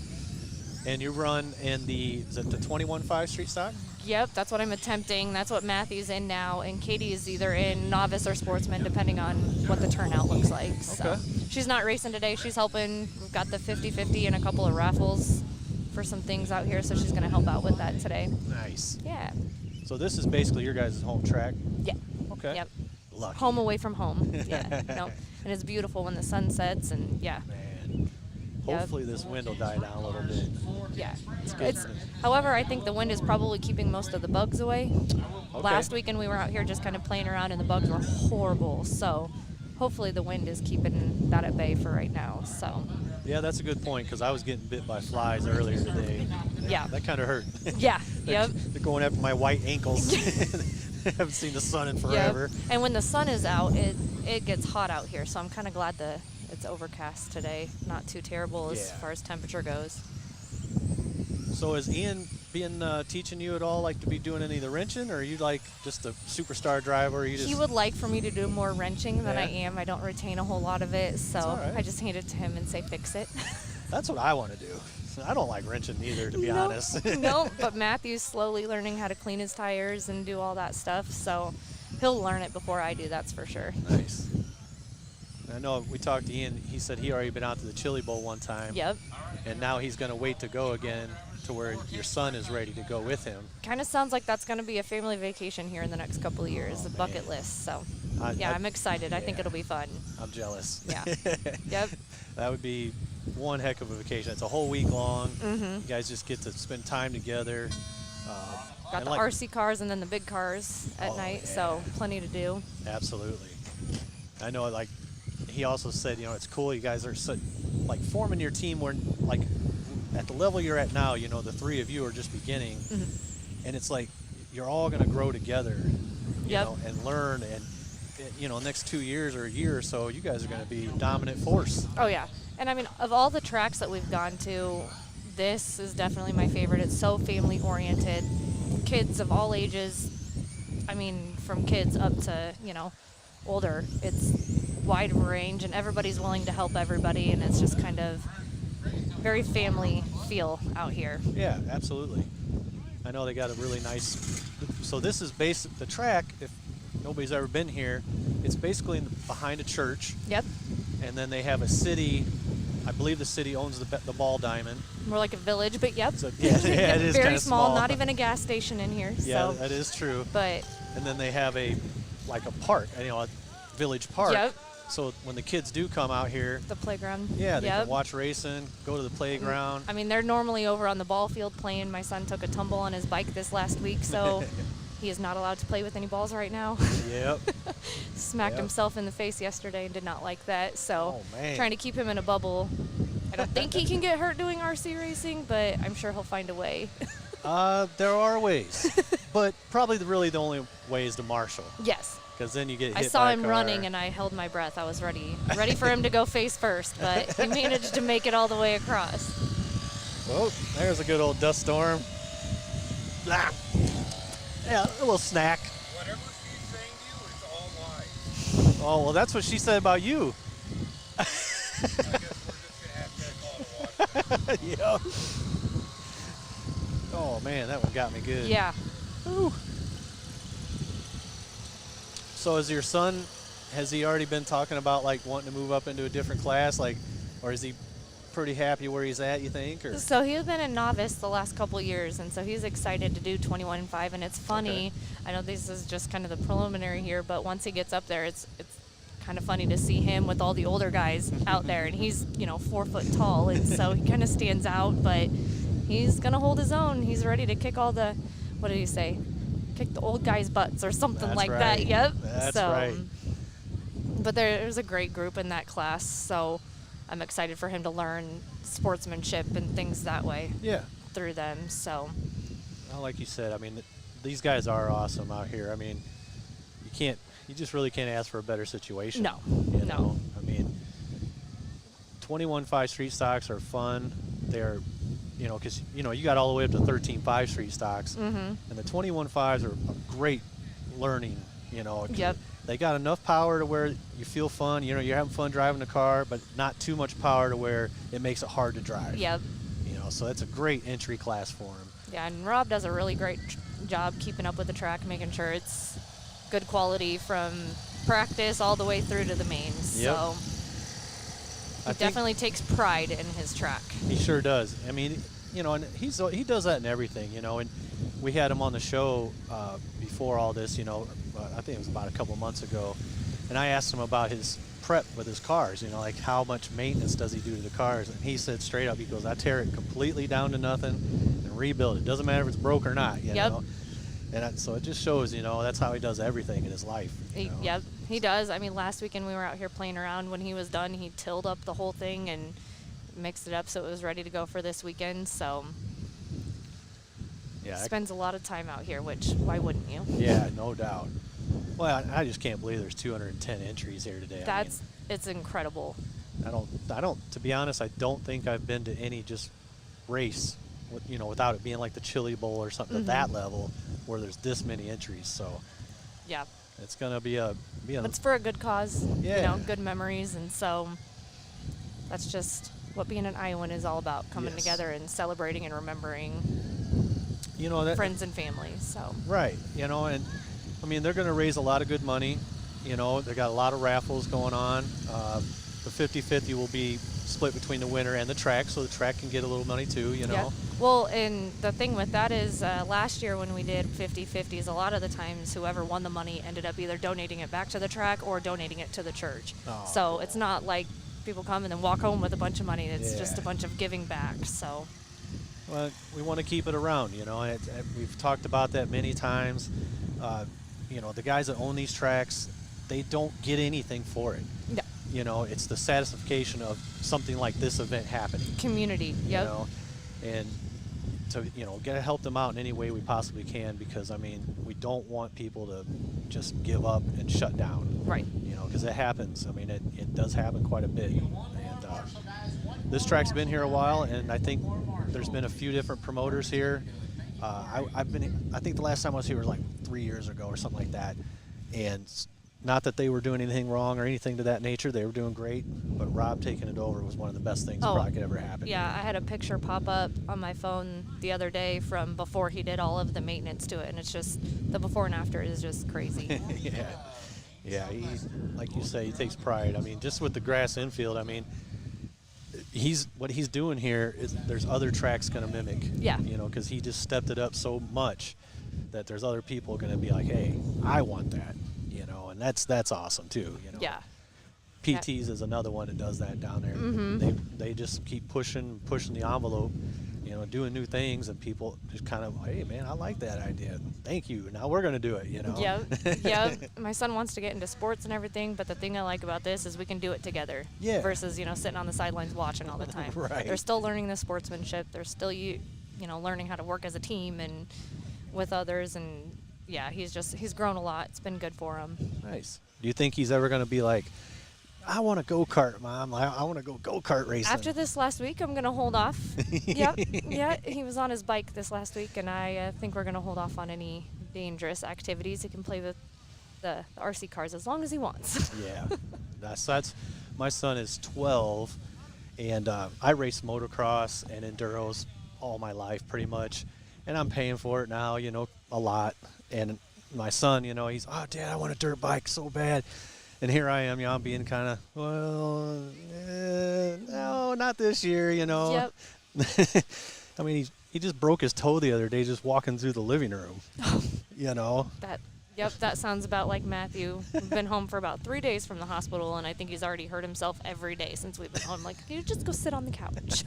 And you run in is it the 21.5 street stock? Yep, that's what I'm attempting. That's what Matthew's in now, and Katie is either in novice or sportsman, depending on what the turnout looks like. So Okay. she's not racing today. She's helping. We've got the 50-50 and a couple of raffles for some things out here, so she's going to help out with that today. Nice. Yeah. So this is basically your guys' home track? Yeah. Okay. Yep. Lucky. Home away from home. Yeah. No. And it's beautiful when the sun sets, and yeah. Man. Yep. Hopefully this wind will die down a little bit. Yeah. good. However, I think the wind is probably keeping most of the bugs away. Okay. Last weekend we were out here just kind of playing around, and the bugs were horrible. So hopefully the wind is keeping that at bay for right now. So Yeah, that's a good point because I was getting bit by flies earlier today. yeah. That kind of hurt. Yeah. Yep. They're going after my white ankles. Haven't seen the sun in forever. Yep. And when the sun is out, it gets hot out here. So I'm kind of glad it's overcast today. Not too terrible as Yeah. far as temperature goes. So is Ian been teaching you at all, like to be doing any of the wrenching, or are you like just a superstar driver? Or you just He would like for me to do more wrenching than I Yeah. am. I don't retain a whole lot of it, so all right. I just hand it to him and say, fix it. That's what I want to do. I don't like wrenching either, to be No, honest. no, but Matthew's slowly learning how to clean his tires and do all that stuff, so he'll learn it before I do, that's for sure. Nice. I know we talked to Ian. He said he already been out to the Chili Bowl one time. Yep. And now he's going to wait to go again to where your son is ready to go with him. Kind of sounds like that's going to be a family vacation here in the next couple of years, a bucket list. So, yeah, I'm excited. I think yeah. it'll be fun. I'm jealous. Yeah. Yep. That would be one heck of a vacation. It's a whole week long. Mhm. You guys just get to spend time together. Got and the like- RC cars and then the big cars at Oh, night, yeah. so plenty to do. Absolutely. I know, like, he also said, you know, it's cool you guys are like forming your team where, like, at the level you're at now, you know, the three of you are just beginning. And it's like you're all going to grow together, you Yep. know, and learn. And, you know, next 2 years or a year or so, you guys are going to be a dominant force. Oh, yeah. And I mean, of all the tracks that we've gone to, this is definitely my favorite. It's so family oriented. Kids of all ages, I mean, from kids up to, you know, older. It's wide range, and everybody's willing to help everybody, and it's just kind of very family feel out here. Yeah, absolutely. I know they got a really nice. So this is the track. If nobody's ever been here, it's basically behind a church, Yep. and then they have a city. I believe the city owns the ball diamond. More like a village, but yep. So, yeah, it is very kinda small, small. not even a gas station in here. Yeah, So, that is true. but And then they have a park, you know, a village park. Yep. So when the kids do come out here, the playground. yeah, they Yep. can watch racing, go to the playground. I mean, they're normally over on the ball field playing. My son took a tumble on his bike this last week, so he is not allowed to play with any balls right now. Yep. Smacked Yep. himself in the face yesterday and did not like that. So Oh, man. trying to keep him in a bubble I don't think he can get hurt doing RC racing, but I'm sure he'll find a way. There are ways, but probably really the only way is to marshal, Yes. because then you get hit I saw by a him car. running and I held my breath. I was ready for him to go face first, but he managed to make it all the way across. Oh, there's a good old dust storm. Blah. Yeah, a little snack. Whatever she's saying to you, it's all lies. Oh, well, that's what she said about you. I guess we're just gonna have to call it a wash. Yeah. Oh, man, that one got me good. Yeah. Ooh. So is your son, has he already been talking about, like, wanting to move up into a different class? Like, or is he pretty happy where he's at, you think? Or? So he's been a novice the last couple years, and so he's excited to do 21.5. And it's funny. Okay. I know this is just kind of the preliminary here, but once he gets up there, it's kind of funny to see him with all the older guys out there, and he's 4 foot tall, and so he kind of stands out. But he's gonna hold his own. He's ready to kick all the, what did he say? Kick the old guys' butts or something That's like right. that. Yep. That's so, right. But there's a great group in that class, so I'm excited for him to learn sportsmanship and things that way Yeah. through them. So Well, like you said, I mean, these guys are awesome out here. I mean, you just really can't ask for a better situation. No, You no. know? I mean, 21.5 street stocks are fun. They're, because, you got all the way up to 13.5 street stocks. Mm-hmm. And the 21.5s are a great learning, Yep. They got enough power to where you feel fun. You're having fun driving the car, but not too much power to where it makes it hard to drive. Yep. So that's a great entry class for him. Yeah, and Rob does a really great job keeping up with the track, making sure it's good quality from practice all the way through to the mains. Yep. So I he think definitely takes pride in his track. he sure does. I mean, and he does that in everything, and we had him on the show before all this, I think it was about a couple months ago, and I asked him about his prep with his cars, like how much maintenance does he do to the cars, and he said straight up, he goes, I tear it completely down to nothing and rebuild it. Doesn't matter if it's broke or not, Yep. And so it just shows, that's how he does everything in his life. Yep, he does. I mean, last weekend we were out here playing around. When he was done, he tilled up the whole thing and mixed it up so it was ready to go for this weekend. So Yeah, spends a lot of time out here, which why wouldn't you? yeah, no doubt. Well, I just can't believe there's 210 entries here today. It's incredible. I don't, to be honest, I don't think I've been to any just race, without it being like the Chili Bowl or something at that level where there's this many entries. So Yeah. it's going to be a But it's for a good cause, Yeah. good memories, and so that's just what being an Iowan is all about, coming Yes. together and celebrating and remembering that, friends and family. So right, and I mean, they're going to raise a lot of good money. They got a lot of raffles going on. The 50-50 will be split between the winner and the track, so the track can get a little money too, Yeah. Well, and the thing with that is last year when we did 50-50s, a lot of the times whoever won the money ended up either donating it back to the track or donating it to the church. Oh, so cool. it's not like people come and then walk home with a bunch of money. It's Yeah. just a bunch of giving back. So Well, we want to keep it around, and we've talked about that many times. The guys that own these tracks, they don't get anything for it. yeah, It's the satisfaction of something like this event happening. community. Yep. And to gotta help them out in any way we possibly can, because I mean, we don't want people to just give up and shut down. Right. Because it happens. I mean, it does happen quite a bit. And this track's been here a while, and I think there's been a few different promoters here. I think the last time I was here was like 3 years ago or something like that. And not that they were doing anything wrong or anything to that nature. They were doing great. But Rob taking it over was one of the best things that probably could ever happen. Yeah, I had a picture pop up on my phone the other day from before he did all of the maintenance to it, and it's just the before and after is just crazy. Yeah, he, like you say, he takes pride. I mean, just with the grass infield, I mean, what he's doing here is there's other tracks going to mimic. Yeah. Because he just stepped it up so much that there's other people going to be like, hey, I want that. And that's awesome too. Yeah. PTs is another one that does that down there. Mm-hmm. They just keep pushing the envelope. doing new things, and people just kind of, hey, man, I like that idea. Thank you. Now we're going to do it, Yep. My son wants to get into sports and everything, but the thing I like about this is we can do it together. Yeah. Versus, sitting on the sidelines watching all the time. Right. They're still learning the sportsmanship. They're still, learning how to work as a team and with others. And, yeah, he's grown a lot. It's been good for him. Nice. Do you think he's ever going to be like, I want to go-kart, Mom. I want to go go-kart racing. After this last week, I'm going to hold off. Yep. Yeah, he was on his bike this last week, and I think we're going to hold off on any dangerous activities. He can play with the RC cars as long as he wants. Yeah. That's my son is 12, and I race motocross and enduros all my life pretty much, and I'm paying for it now, a lot. And my son, he's, oh, Dad, I want a dirt bike so bad. And here I am, I'm being kind of, well, no, not this year, Yep. I mean, he just broke his toe the other day just walking through the living room, That sounds about like Matthew. We've been home for about 3 days from the hospital, and I think he's already hurt himself every day since we've been home. Like, you just go sit on the couch.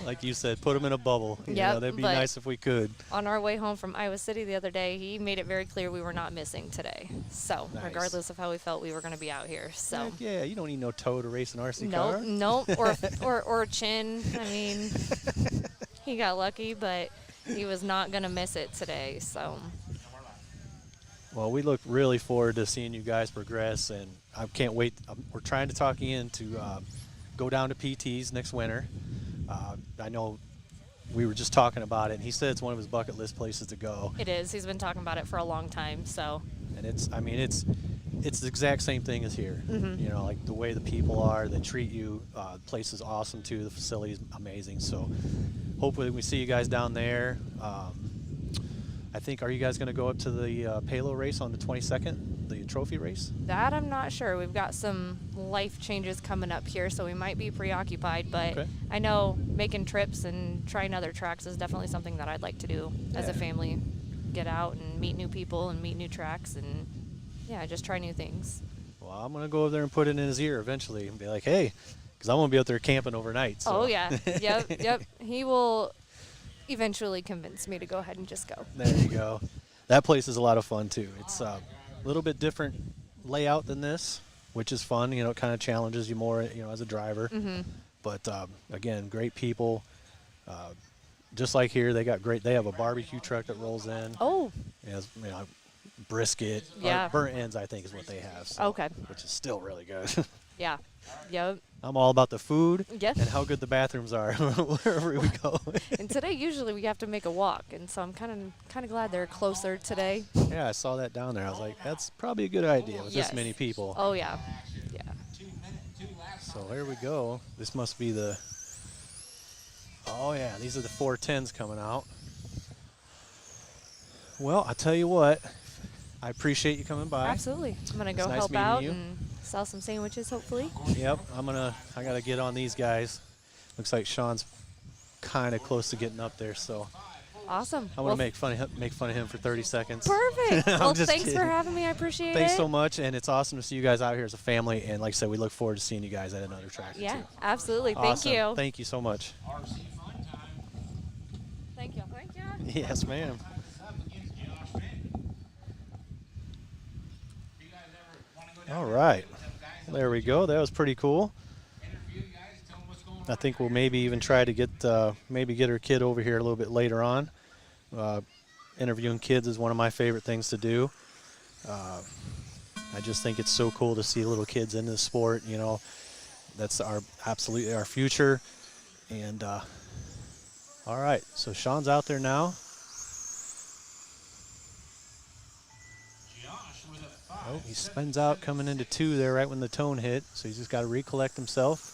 Like you said, put him in a bubble. Yep, That'd be but nice if we could. On our way home from Iowa City the other day, he made it very clear we were not missing today. So, Nice. regardless of how we felt, we were going to be out here. So, Heck yeah, you don't need no toe to race an RC car. nope, or a chin. I mean, he got lucky, but he was not going to miss it today. So, Well, we look really forward to seeing you guys progress, and I can't wait. We're trying to talk you in to go down to PT's next winter. I know we were just talking about it, and he said it's one of his bucket list places to go. it is. He's been talking about it for a long time. So, And it's the exact same thing as here. Mm-hmm. Like the way the people are, they treat you. The place is awesome too. The facility is amazing. So hopefully we see you guys down there. I think, are you guys going to go up to the Palo race on the 22nd, the trophy race? that I'm not sure. We've got some life changes coming up here, so we might be preoccupied. But Okay. I know making trips and trying other tracks is definitely something that I'd like to do as a Yeah. family. Get out and meet new people and meet new tracks and, yeah, just try new things. Well, I'm going to go over there and put it in his ear eventually and be like, hey, because I'm going to be out there camping overnight. So. Oh, yeah. Yep. He will eventually convince me to go ahead and just go. There you go. That place is a lot of fun too. It's a little bit different layout than this, which is fun. It kind of challenges you more, as a driver. Mm-hmm. But again, great people. Just like here, they have a barbecue truck that rolls in. Oh, It has, brisket. Yeah. Burnt ends, I think, is what they have. So, Okay. Which is still really good. yeah. Yep. I'm all about the food Yes. and how good the bathrooms are wherever we go. And today, usually, we have to make a walk, and so I'm kind of glad they're closer today. Yeah, I saw that down there. I was like, that's probably a good idea with Yes. this many people. Oh, yeah. Yeah. 2 minutes, 2 laps. So here we go. This must be the. Oh yeah, these are the 410s coming out. Well, I tell you what, I appreciate you coming by. Absolutely. I'm going to It's go nice help meeting out you. and sell some sandwiches, hopefully. Yep, I gotta get on these guys. Looks like Sean's kind of close to getting up there, so Awesome. I want to make fun of him for 30 seconds. Perfect. I'm Well, just thanks for kidding. having me. I appreciate Thanks it. so much, and it's awesome to see you guys out here as a family. And like I said, we look forward to seeing you guys at another track. Yeah, too. absolutely. Awesome. Thank you. Thank you so much. RC fun time. Thank you. Thank you. Yes, ma'am. Up against Josh Fenton. You guys ever want to go down All there right. with them guys? There we go. That was pretty cool. Interview you guys, tell them what's going on. I think we'll maybe even try to get her kid over here a little bit later on. Interviewing kids is one of my favorite things to do. I just think it's so cool to see little kids into the sport. That's absolutely our future. And all right, so Sean's out there now. Josh with a 5. Oh, he spins out coming into 2 there right when the tone hit. So he's just got to recollect himself.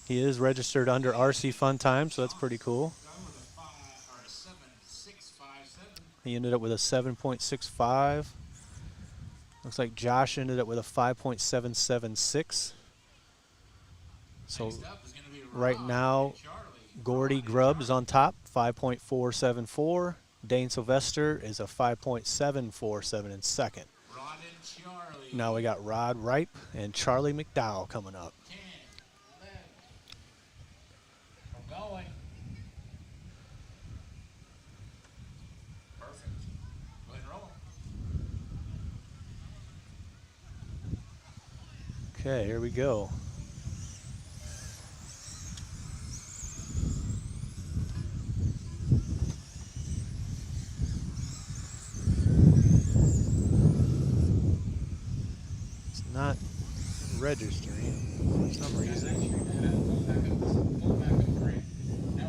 He is registered under RC Fun Time, so that's pretty cool. Done with a 5 or a 7.657. He ended up with a 7.65. Looks like Josh ended up with a 5.776. So Next up is gonna be right Rob now, and Charlie. Gordy Grubb is on top, 5.474. Dane Sylvester is a 5.747 in second. Rod and Charlie. Now we got Rod Ripe and Charlie McDowell coming up. 10, 11, Okay, here we go. It's not registering for some reason.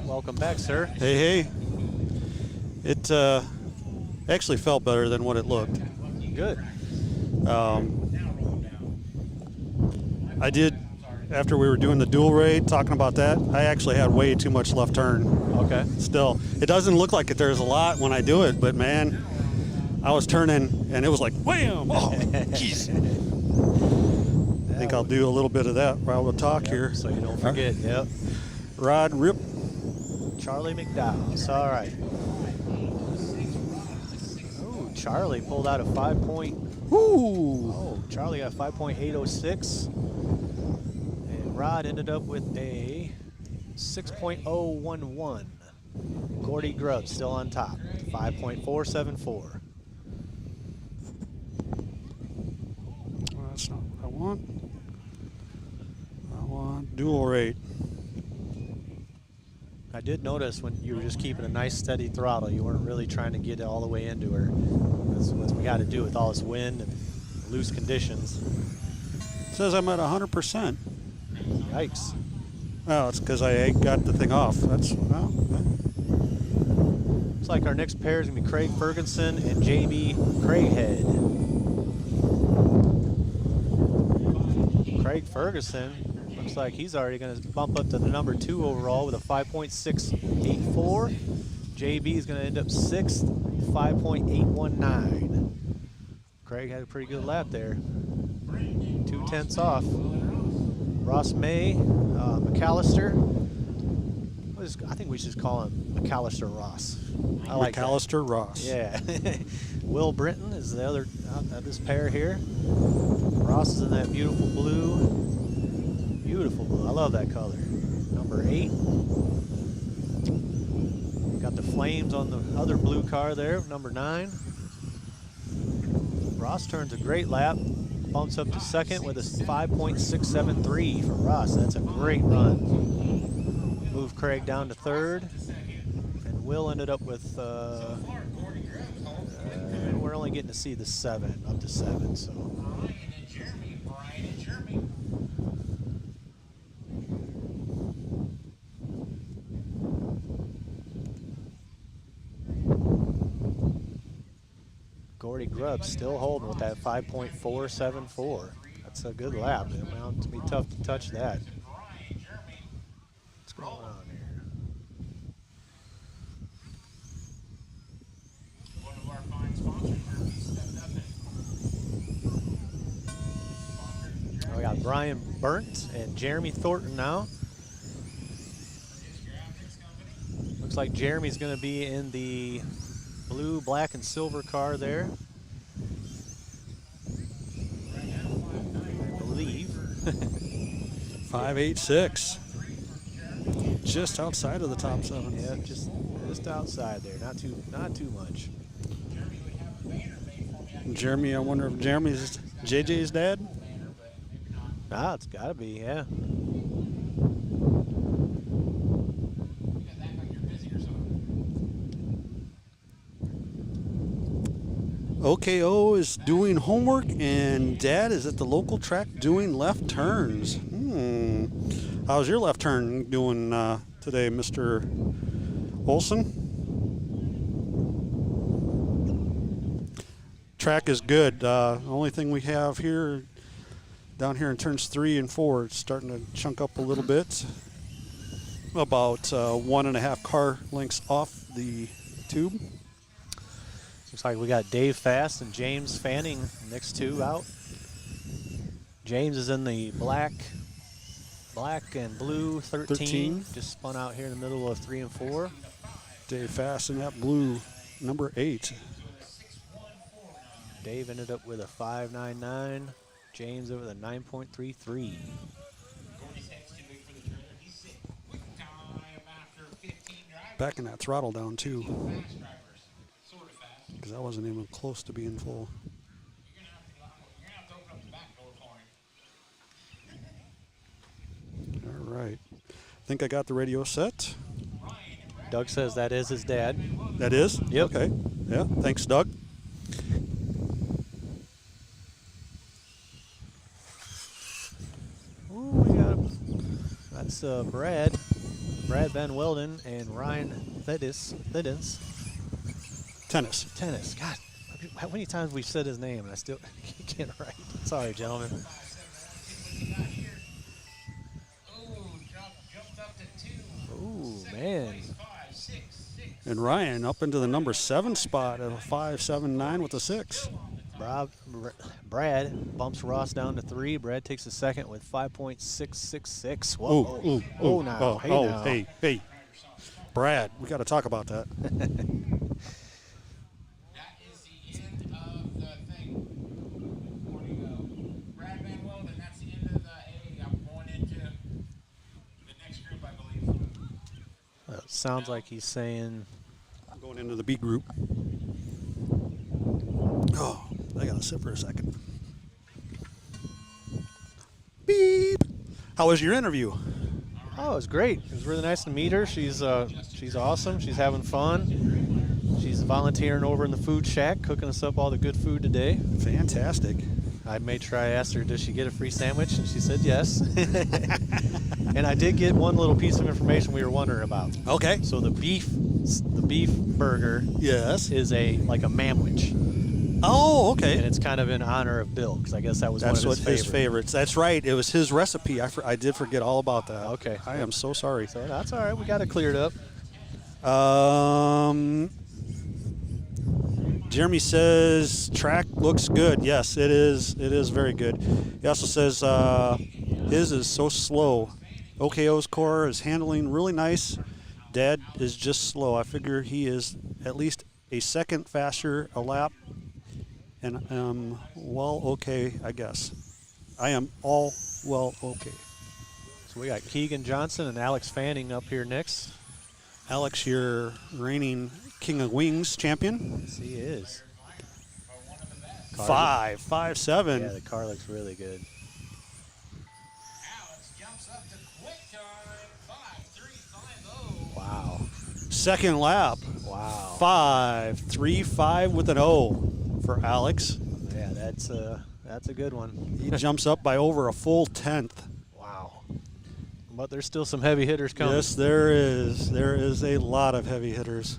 Welcome back, sir. Hey. It actually felt better than what it looked. Good. I did, after we were doing the dual raid, talking about that, I actually had way too much left turn. Okay. Still, it doesn't look like there's a lot when I do it, but man, I was turning and it was like wham! Oh, jeez. I think I'll do a little bit of that while we talk here. So you don't forget. Yep. Rod Rip. Charlie McDowell. All right. Oh, Charlie pulled out a 5 point. Woo! Oh, Charlie got 5.806. And Rod ended up with a 6.011. Gordy Grubb still on top, 5.474. Well, that's not what I want. I want dual rate. I did notice when you were just keeping a nice steady throttle, you weren't really trying to get it all the way into her. That's what we got to do with all this wind and loose conditions. It says I'm at 100%. Yikes. Oh, it's because I got the thing off. That's, well, Looks like our next pair is going to be Craig Ferguson and JB Craighead. Craig Ferguson looks like he's already going to bump up to the number 2 overall with a 5.684. JB is going to end up 6th, 5.819. Craig had a pretty good lap there. 2/10 off. Ross May, McAllister. I think we should call him McAllister Ross. I like that. McAllister Ross. Yeah. Will Brinton is the other of this pair here. Ross is in that beautiful blue. Beautiful blue. I love that color. Number 8. Got the flames on the other blue car there, number 9. Ross turns a great lap. Bumps up to 2nd with a 5.673 for Ross. That's a great run. Move Craig down to 3rd. And Will ended up with, we're only getting to see the 7, up to 7, so. Brian and Jeremy. Gordy Grubb still holding with that 5.474. That's a good lap. It's going to be tough to touch that. What's going on here? One of our fine sponsors, Jeremy, stepped up and We got Brian Burnt and Jeremy Thornton now. Looks like Jeremy's going to be in the blue, black, and silver car there. I believe. 586. Just outside of the top 7. Yeah, just outside there. Not too much. Jeremy, I wonder if Jeremy's JJ's dad? Ah, it's got to be, yeah. OKO is doing homework and Dad is at the local track doing left turns. How's your left turn doing today, Mr. Olson? Track is good. The only thing we have here, down here in turns 3 and 4, it's starting to chunk up a little bit. About 1.5 car lengths off the tube. Looks like we got Dave Fast and James Fanning next 2 out. James is in the black and blue 13. Just spun out here in the middle of 3 and 4. Dave Fast in that blue, number 8. Dave ended up with a 5.99. James over the 9.33. Backing that throttle down too, because I wasn't even close to being full. think I got the radio set. Doug says that is his dad. That is? Yep. Okay. Yeah. Thanks, Doug. Ooh, we got that's Brad Van Welden and Ryan Thedis. Tennis. God, how many times we've said his name and I still can't write. Sorry, gentlemen. Jumped up to 2. Ooh, Second man. place, 5, 6, 6. And Ryan up into the number 7 spot at a 5.79 with a 6. Brad bumps Ross down to 3. Brad takes a second with 5.666. Whoa. Ooh. Oh, now. Hey, now. Hey. Brad, we got to talk about that. That is the end of the thing. Before we go, Brad Van Welden, that's the end of the A. I'm going into the next group, I believe. Sounds like he's saying. I'm going into the B group. Oh, I got to sit for a second. Beep. How was your interview? Oh, it was great. It was really nice to meet her. She's awesome. She's having fun. She's volunteering over in the food shack, cooking us up all the good food today. Fantastic. I made sure I asked her, does she get a free sandwich? And she said yes. And I did get one little piece of information we were wondering about. Okay. So the beef burger Yes. is like a manwich. Oh, And okay. it's kind of in honor of Bill, because I guess that was That's one what of his favorites. That's right. It was his recipe. I did forget all about that. Okay. I am so sorry. So that's all right. We got it cleared up. Jeremy says track looks good. Yes, it is. It is very good. He also says his is so slow. OKO's core is handling really nice. Dad is just slow. I figure he is at least a second faster a lap. And well, okay, I guess. I am all well okay. So we got Keegan Johnson and Alex Fanning up here next. Alex, your reigning King of Wings champion. Yes, he is. 5.57. Yeah, the car looks really good. Alex jumps up to quick time, 5.350. Wow. Second lap. Wow. 5.35 with an O for Alex. Yeah, that's a good one. He jumps up by over a full tenth. Wow. But there's still some heavy hitters coming. Yes, there is. There is a lot of heavy hitters.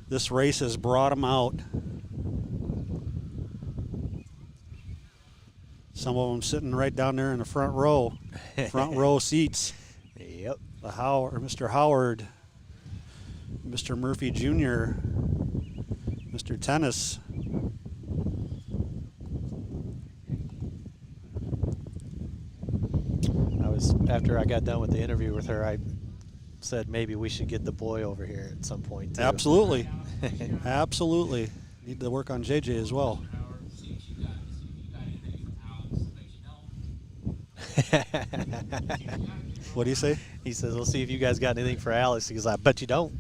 This race has brought them out. Some of them sitting right down there in the front row seats. Yep. Mr. Howard, Mr. Murphy Jr., Mr. Tennis. After I got done with the interview with her, I said maybe we should get the boy over here at some point too. Absolutely. Absolutely. Need to work on JJ as well. See if you got anything for Alex. Bet you don't. What do you say? He says, "We'll see if you guys got anything for Alex." He goes, "I bet you don't."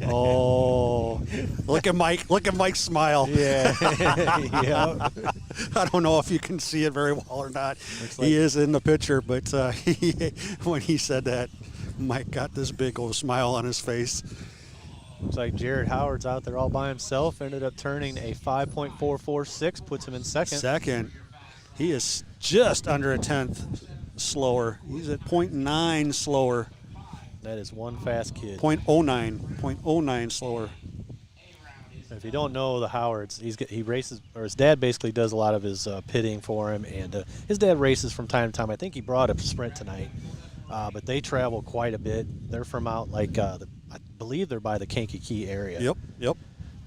Oh, look at Mike! Look at Mike's smile. Yeah. Yeah. I don't know if you can see it very well or not. like- He is in the picture, but when he said that, Mike got this big old smile on his face. Looks like Jared Howard's out there all by himself. Ended up turning a 5.446, puts him in second. Second, he is just under a tenth slower. He's at 0.9 slower. That is one fast kid. 0.09 slower. If you don't know the Howards, he races, or his dad basically does a lot of his pitting for him, and his dad races from time to time. I think he brought a sprint tonight, but they travel quite a bit. They're from out like I believe they're by the Kankakee area. Yep.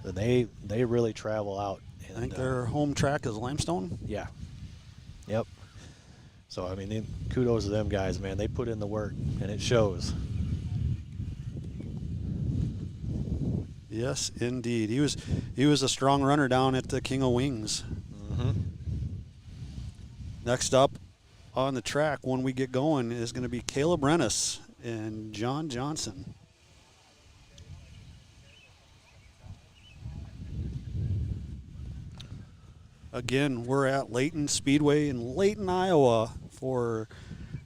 So they really travel out. And, I think their home track is Limestone. Yeah. Yep. So I mean, kudos to them guys, man. They put in the work, and it shows. Yes, indeed. He was a strong runner down at the King of Wings. Mm-hmm. Next up on the track when we get going is going to be Caleb Rennis and John Johnson. Again, we're at Layton Speedway in Layton, Iowa for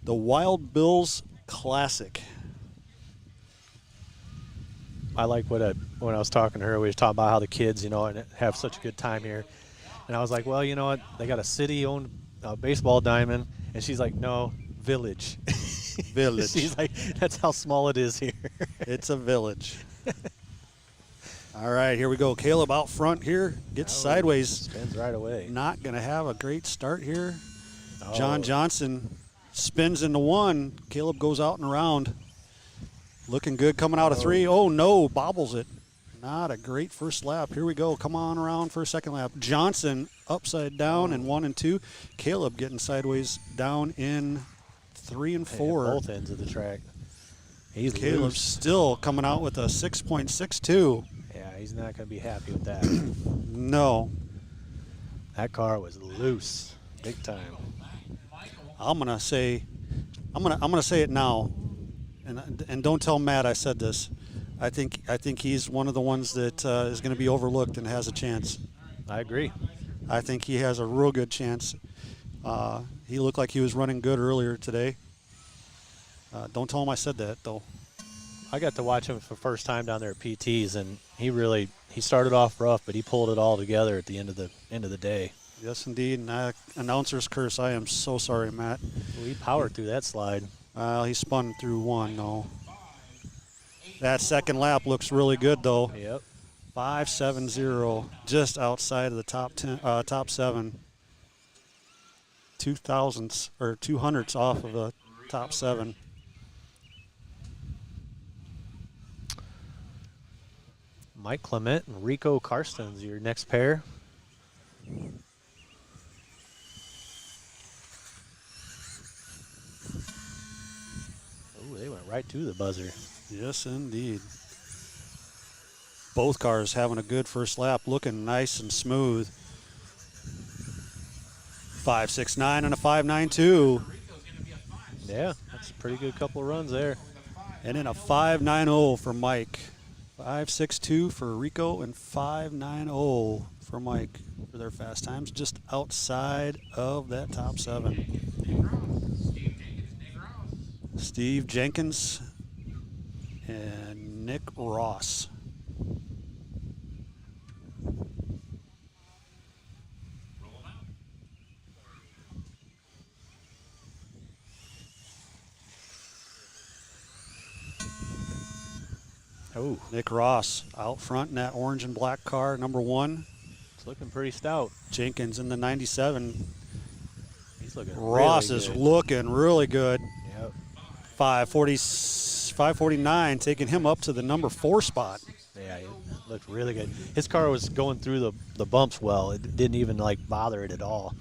the Wild Bills classic. I like when I was talking to her, we was talking about how the kids, you know, and have such a good time here. And I was like, well, you know what? They got a city-owned baseball diamond. And she's like, no, village. Village. She's like, that's how small it is here. It's a village. All right, here we go. Caleb out front here. Gets sideways. Spins right away. Not going to have a great start here. Oh. John Johnson spins into one. Caleb goes out and around. Looking good coming out of three. Oh, no, bobbles it. Not a great first lap. Here we go. Come on around for a second lap. Johnson upside down in 1 and 2. Caleb getting sideways down in 3 and 4. Both ends of the track. He's Caleb loose. still coming out with a 6.62. Yeah, he's not going to be happy with that. No. That car was loose, big time. I'm gonna say it now, and don't tell Matt I said this. I think he's one of the ones that is going to be overlooked and has a chance. I agree. I think he has a real good chance. He looked like he was running good earlier today. Don't tell him I said that though. I got to watch him for the first time down there at PT's, and he started off rough, but he pulled it all together at the end of the day. Yes, indeed. And announcer's curse. I am so sorry, Matt. Well, he powered through that slide. He spun through one. No. That second lap looks really good though. Yep. 5.70, just outside of the top 10, top 7. 2,000ths or 200ths off of the top 7. Mike Clement and Rico Karstens, your next pair. Oh, they went right to the buzzer. Yes, indeed. Both cars having a good first lap, looking nice and smooth. 5.69 and a 5.92. Yeah, that's a pretty good couple of runs there. And then a 5.90 for Mike. 5.62 for Rico and 5.90 for Mike for their fast times, just outside of that top 7. Steve Jenkins and Nick Ross. Oh, Nick Ross out front in that orange and black car, number 1. it's looking pretty stout. Jenkins in the 97. He's looking Ross really is good. looking really good. Yep. 549 taking him up to the number 4 spot. Yeah, it looked really good. His car was going through the bumps well. It didn't even like bother it at all.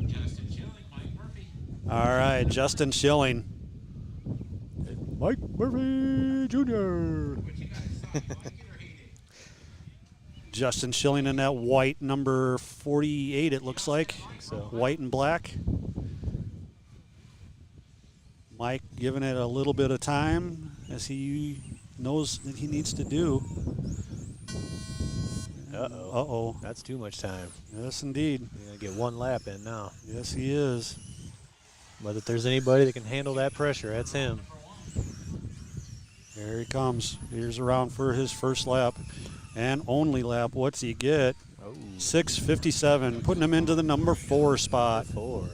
Justin Schilling, Mike Murphy. All right, Justin Schilling. Mike Murphy Jr. What you guys thought? Like it or hate it? Justin Schilling in that white number 48, it looks like. So White and black. Mike giving it a little bit of time as he knows that he needs to do. uh-oh. Uh-oh. That's too much time. Yes, indeed. You're gonna get one lap in now. Yes, he is. But if there's anybody that can handle that pressure, that's him. Here he comes. Here's around for his first lap and only lap. What's he get? Oh, 6.57, putting him into the number 4 spot. 4.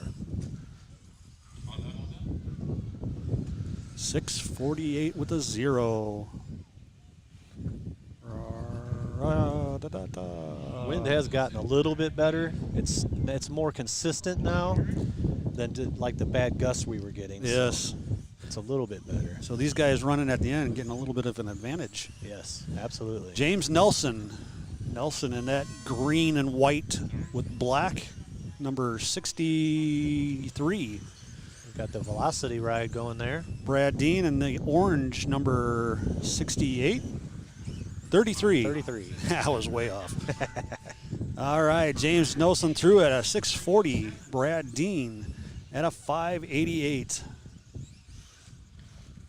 6.48 with a 0. Wind has gotten a little bit better. It's more consistent now than like the bad gusts we were getting. Yes. So it's a little bit better. So these guys running at the end getting a little bit of an advantage. Yes, absolutely. James Nelson. Nelson in that green and white with black, number 63. We've got the velocity ride going there. Brad Dean in the orange, number 68. 33. 33. That was way off. All right, James Nelson through at a 640. Brad Dean at a 588.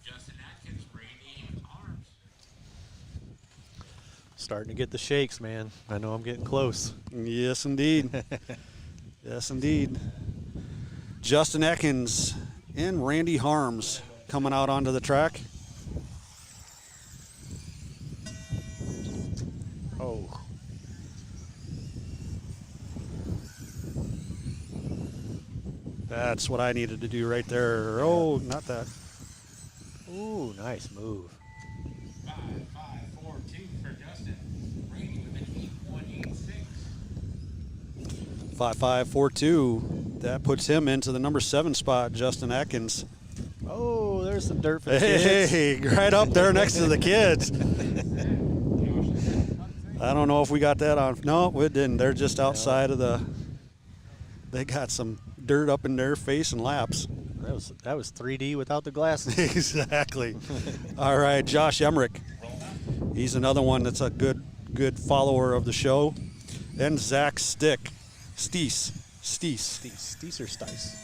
Justin Atkins, Randy Arms. Starting to get the shakes, man. I know I'm getting close. Yes, indeed. Yes, indeed. Justin Atkins and Randy Harms coming out onto the track. Oh. That's what I needed to do right there. Oh, not that. Ooh, nice move. 5, 5, 4, 2 for Justin. Brady with an 8.186. 5542. That puts him into the number 7 spot, Justin Atkins. Oh, there's some dirt for the kids. Hey, right up there next to the kids. I don't know if we got that on. No, we didn't. They're just outside of the. They got some dirt up in their face and laps. That was 3D without the glasses. Exactly. All right, Josh Emmerich. He's another one that's a good follower of the show. And Zach Steese or Stice?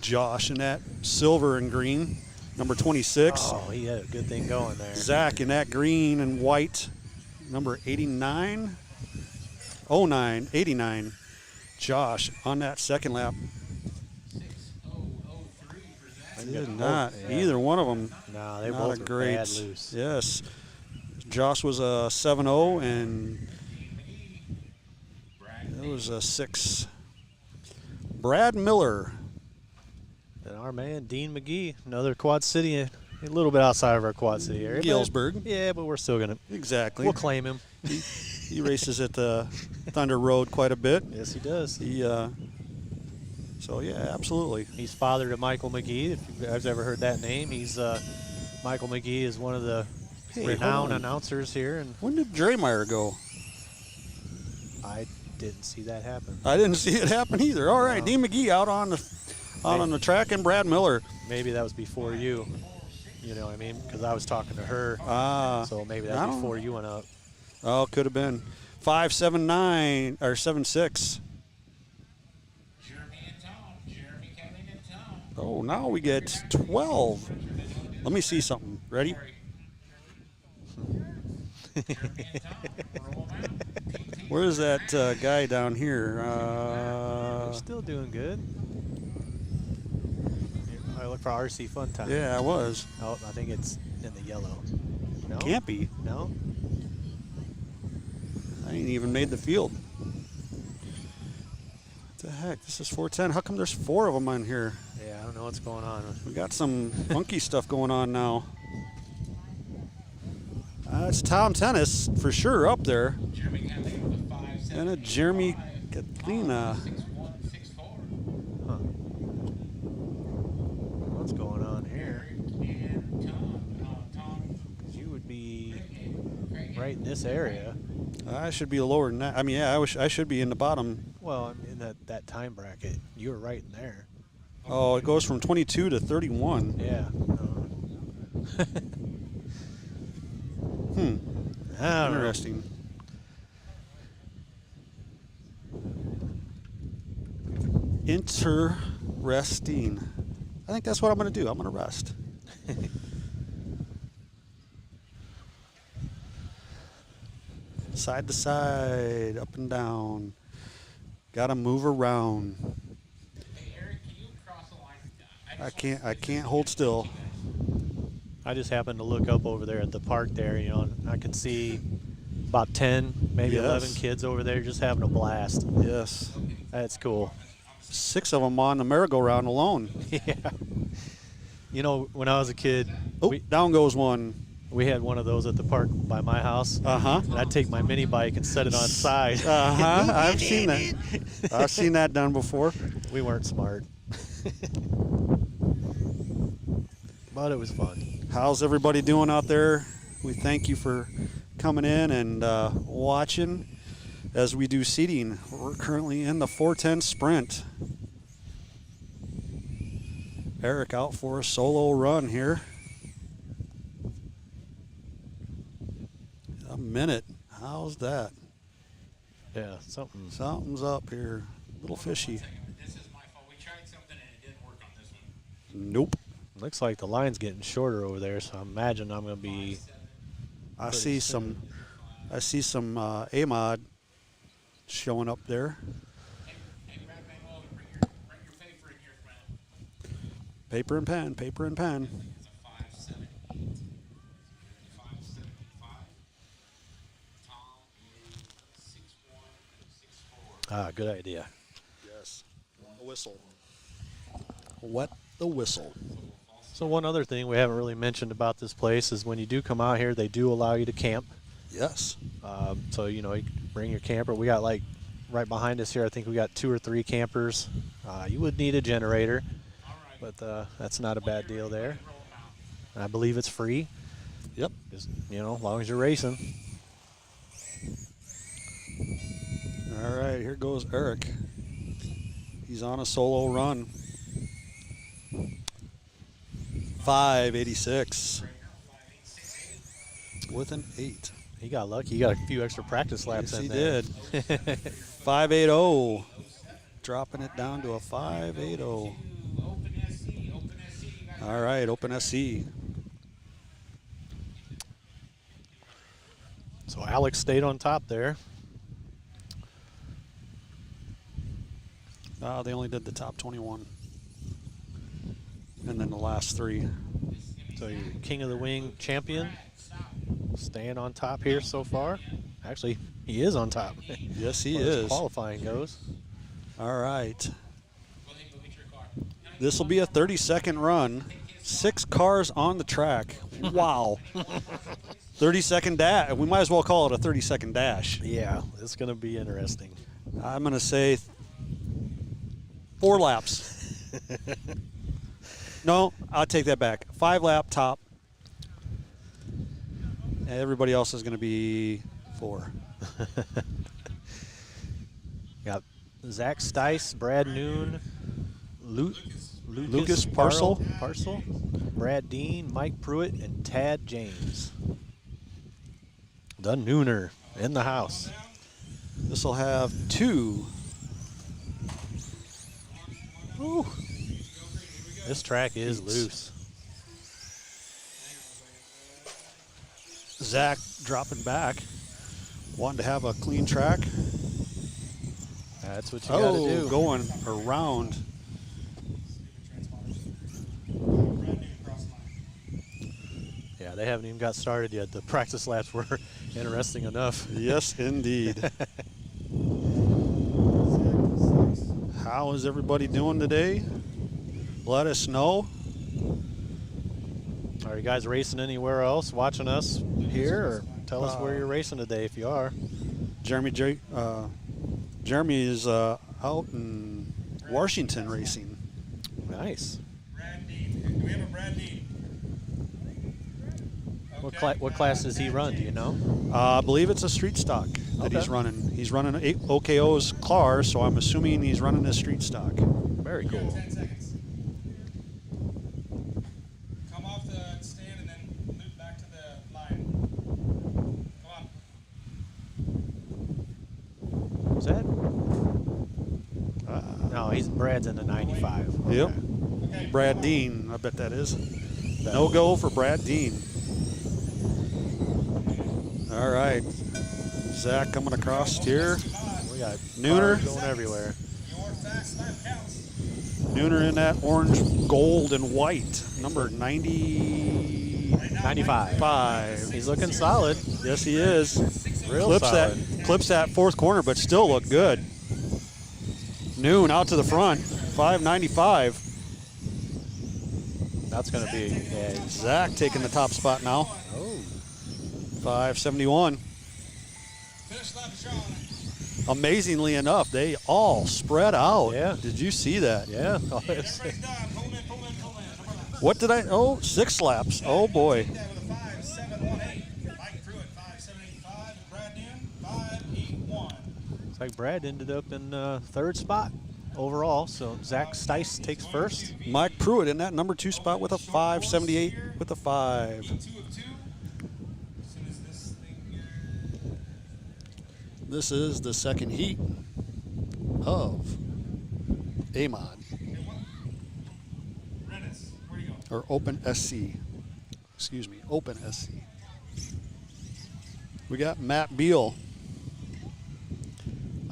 Josh in that silver and green, number 26. Oh, he had a good thing going there. Zach in that green and white, number 89. 89. Josh on that second lap. 6003 for Zach. I did not. Either one of them. No, they Not both a were great. bad loose. Yes. Josh was a 7-0 and it was a 6. Brad Miller. And our man, Dean McGee, another Quad City, a little bit outside of our Quad City area. Galesburg. Yeah, but we're still going to, Exactly. we'll claim him. He races at the Thunder Road quite a bit. Yes, he does. So yeah, absolutely. He's father to Michael McGee. If you guys ever heard that name, he's Michael McGee is one of the Hey, renowned hold on. announcers here, and When did Dreymeier go? I didn't see that happen. I didn't see it happen either. All right, Dean McGee out on the track, and Brad Miller. Maybe that was before you. You know what I mean? Because I was talking to her, so maybe I that's don't- before you went up. Oh, could have been 579 or 76. Jeremy and Tom. Jeremy, Kevin, and Tom. Oh, now we get 12. Let me see something. Ready? Jeremy and Tom. Roll 'em out. Where's that guy down here? We're still doing good. I look for RC Fun Time. Yeah, I was. Oh, I think it's in the yellow. No? Can't be. No? I ain't even made the field. What the heck? This is 410. How come there's 4 of them on here? Yeah, I don't know what's going on. We got some funky stuff going on now. It's Tom Tennis for sure up there. Jeremy Catlin with a 5, And a Jeremy Katlina. 6164. Huh. What's going on here? And Tom. Tom. 'Cause you would be right in this area. I should be lower than that. I mean, yeah, I should be in the bottom. Well, in that time bracket, you were right in there. Oh, it goes from 22 to 31. Yeah. I don't know. Interesting. Interesting. I think that's what I'm going to do. I'm going to rest. Side to side, up and down. Got to move around. Hey, Eric, can you cross the line? I can't hold still. I just happened to look up over there at the park there, you know, and I could see about 10, maybe Yes. 11 kids over there just having a blast. Yes. That's cool. 6 of them on the merry-go-round alone. Yeah. You know, when I was a kid, Oh, down goes one. we had one of those at the park by my house. Uh-huh. And I'd take my mini bike and set it on side. Uh-huh. I've seen that. I've seen that done before. We weren't smart. But it was fun. How's everybody doing out there? We thank you for coming in and watching as we do seating. We're currently in the 410 sprint. Eric out for a solo run here. A minute. How's that? Yeah, something. Something's up here. A little fishy. This is my fault. We tried something and it didn't work on this one. Nope. Looks like the line's getting shorter over there, so I imagine I'm going to be. I see some AMOD showing up there. Hey, Brad Manuel, bring your paper in here, Paper and pen, paper and pen. It's a 578. 575. Tom is 6'1", 6'4". Ah, good idea. Yes. A whistle. Wet the whistle. So one other thing we haven't really mentioned about this place is when you do come out here, they do allow you to camp. Yes. So, you can bring your camper. We got like right behind us here, I think we got 2 or 3 campers. You would need a generator, but that's not a bad deal there. And I believe it's free. Yep. Just, as long as you're racing. All right, here goes Eric. He's on a solo run. 586 with an 8. He got lucky. He got a few extra practice laps Yes, in he there. did. 580, dropping it down to a 580. Open SC. Open SC. You got All right, Open SC. So Alex stayed on top there. They only did the top 21. And then the last 3. So your King of the Wing champion staying on top here so far. Actually, he is on top. Yes, he as far as is. qualifying goes. All right. This will be a 30-second run. 6 cars on the track. Wow. 30-second dash. We might as well call it a 30-second dash. Yeah, it's going to be interesting. I'm going to say 4 laps. No, I'll take that back. 5 lap top. And everybody else is going to be 4. Got Zach Stice, Brad Noon, Lucas Parcel. Brad Dean, Mike Pruitt, and Tad James. The Nooner in the house. This will have 2. Ooh. This track is loose. Zach dropping back, wanting to have a clean track. That's what you got to do. Going around. Yeah, they haven't even got started yet. The practice laps were interesting enough. Yes, indeed. How is everybody doing today? Let us know. Are you guys racing anywhere else, watching us here, or tell us where you're racing today if you are? Jeremy is out in Washington racing. Nice. Brad Dean. Do we have a Brad Dean? What class does he run? Do you know? I believe it's a street stock that Okay. he's running. He's running OKO's car, so I'm assuming he's running a street stock. Very cool. 10 seconds. Come off the stand and then loop back to the line. Come on. Is that? No, Brad's in the 95. Yep. Okay. Brad Dean, I bet that is. No go for Brad Dean. All right. Zach coming across here. We got Nooner. cars going everywhere. Your fast lap counts. Nooner in that orange, gold, and white. Number 95. 95. He's looking solid. Yes, he is. Real Clips solid. that 4th corner, but still look good. Noon out to the front. 595. That's going to be. Yeah, Zach taking the top spot now. oh, 571. Finish lap, Sean. Amazingly enough, they all spread out. Yeah. Did you see that? yeah. Everybody's done. Pull him in, pull him in, pull him in. Come on. What did I? Oh, 6 laps. Oh, boy. Take that with a 5.718. Mike Pruitt, 5.785. Brad Dean, 5.81. Looks like Brad ended up in 3rd spot overall. So Zach Stice takes 1st. Mike Pruitt in that number 2 spot with a 578 with a 5. 2 of 2. As soon as this thing here. This is the second heat of AMOD, Okay, what? Rennis, where do you go? or Open SC. Excuse me, Open SC. We got Matt Beal,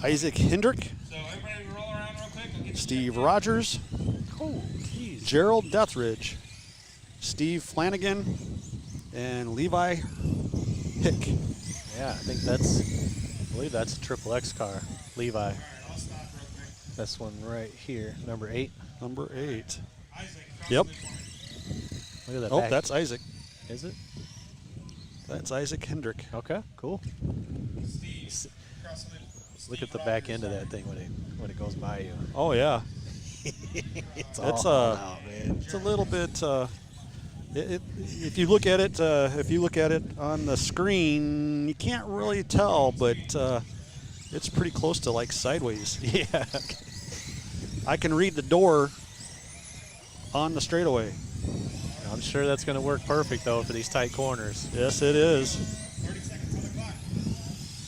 Isaac Hendrick, So everybody roll around real quick. I'll get you Steve Rogers, Oh, geez. Gerald Deathridge, Steve Flanagan, and Levi Hick. Yeah, I believe that's a Triple X car. Levi. This one right here, number 8. Number 8. Isaac. Yep. Look at that Oh, back. that's Isaac. Is it? That's Isaac Hendrick. Okay, cool. Steve. Cross the loop. Look at the back end of that thing when it goes by you. Oh yeah, It's That's, all out, man. it's a little bit. If you look at it, on the screen, you can't really tell, but it's pretty close to like sideways. Yeah. I can read the door on the straightaway. I'm sure that's going to work perfect though for these tight corners. Yes, it is. 30 seconds on the clock.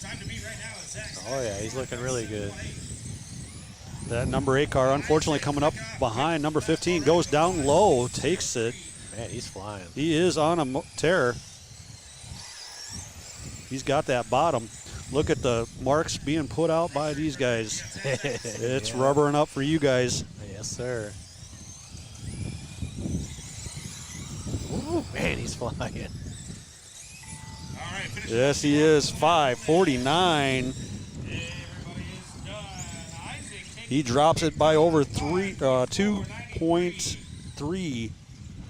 Time to beat right now is Zach. Oh yeah, he's looking really good. That number 8 car, unfortunately, coming up behind number 15, goes down low, takes it. Man, he's flying. He is on a tear. He's got that bottom. Look at the marks being put out by these guys. It's rubbering up for you guys. Yes, sir. Ooh, man, he's flying. All right, finish. Yes, he is. 5:49. Everybody is done. Isaac takes He drops it by over 2.3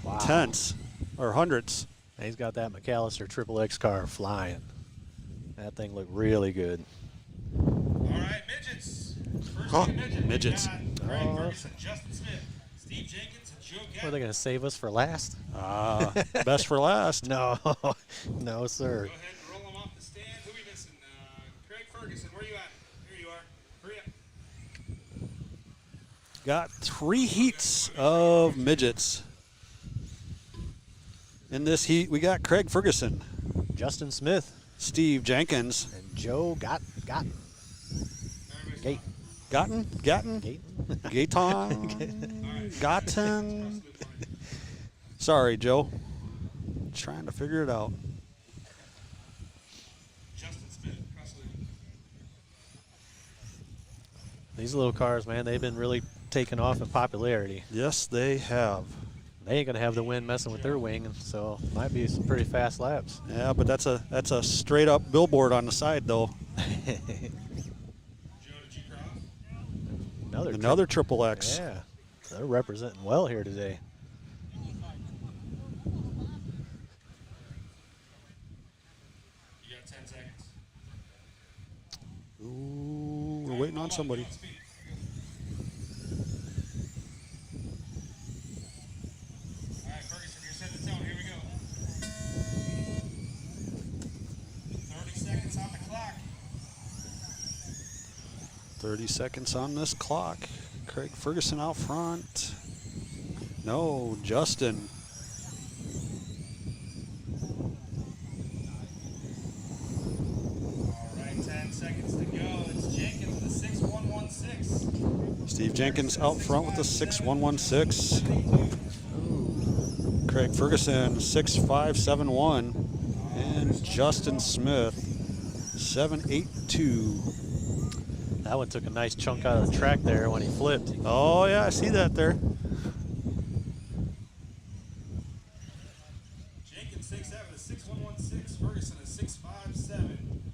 Wow. tenths or hundredths. And he's got that McAllister Triple X car flying. That thing looked really good. All right, midgets. First Huh, two midgets. midgets. We got Craig Ferguson, Justin Smith, Steve Jenkins, and Joe What, are Gatt. they going to save us for last? Best for last. No, no, sir. Go ahead and roll them off the stand. Who we missing? Craig Ferguson, where you at? Here you are. Hurry up. Got 3 heats of midgets. In this heat, we got Craig Ferguson, Justin Smith Steve Jenkins, and Joe Gatten. Gate. Gotten, Gayton. Gaton, Gotten. Sorry, Joe. Trying to figure it out. Justin Smith, cross the loop. These little cars, man, they've been really taking off in popularity. Yes, they have. They ain't gonna have the wind messing with their wing, so might be some pretty fast laps. Yeah, but that's a straight up billboard on the side though. Joe, did you cross? Another triple X. Yeah, they're representing well here today. You got 10 seconds. Ooh, we're waiting on somebody. Speed. All right, Ferguson, you're set to tone. Here we go. 30 seconds on the clock. 30 seconds on this clock. Craig Ferguson out front. No, Justin. All right, 10 seconds to go. It's Jenkins with a 6116. Steve Jenkins out front with the 6116. Craig Ferguson 6571. And Justin Smith 782. That one took a nice chunk out of the track there when he flipped. Oh yeah, I see that there. Jenkins takes that with a 6116. Ferguson a 657.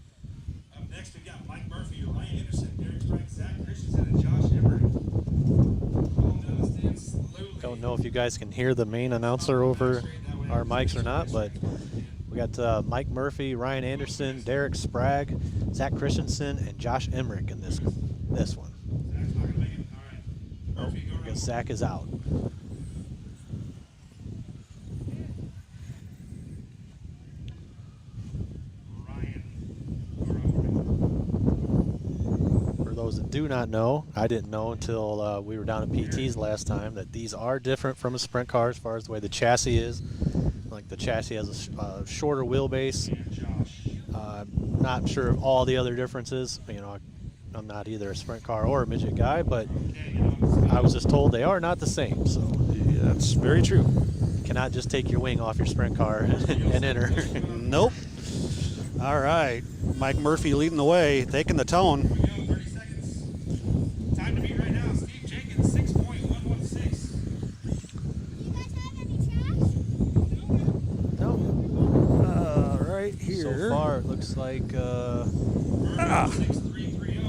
Up next, we got Mike Murphy, Ryan Anderson, Derek Frank, Zach Christensen, and Josh Emmerich. Rolling down the stands slowly. Don't know if you guys can hear the main announcer over our mics or not, but we got Mike Murphy, Ryan Anderson, Derek Sprague, Zach Christensen, and Josh Emmerich in this one. Zach's not gonna make it. All right. Murphy, go I around. guess Zach is out. Ryan, go around. For those that do not know, I didn't know until we were down at PT's last time that these are different from a sprint car as far as the way the chassis is. Like the chassis has a shorter wheelbase. And Josh. Not sure of all the other differences. You know, I'm not either a sprint car or a midget guy, but Okay, you know, I was just told they are not the same. So Yeah, that's very true. you cannot just take your wing off your sprint car and enter. Nope. All right. Mike Murphy leading the way, taking the tone. we go, 30 seconds. Time to beat right now. Steve Jenkins, 6.116. right here. So far, it looks like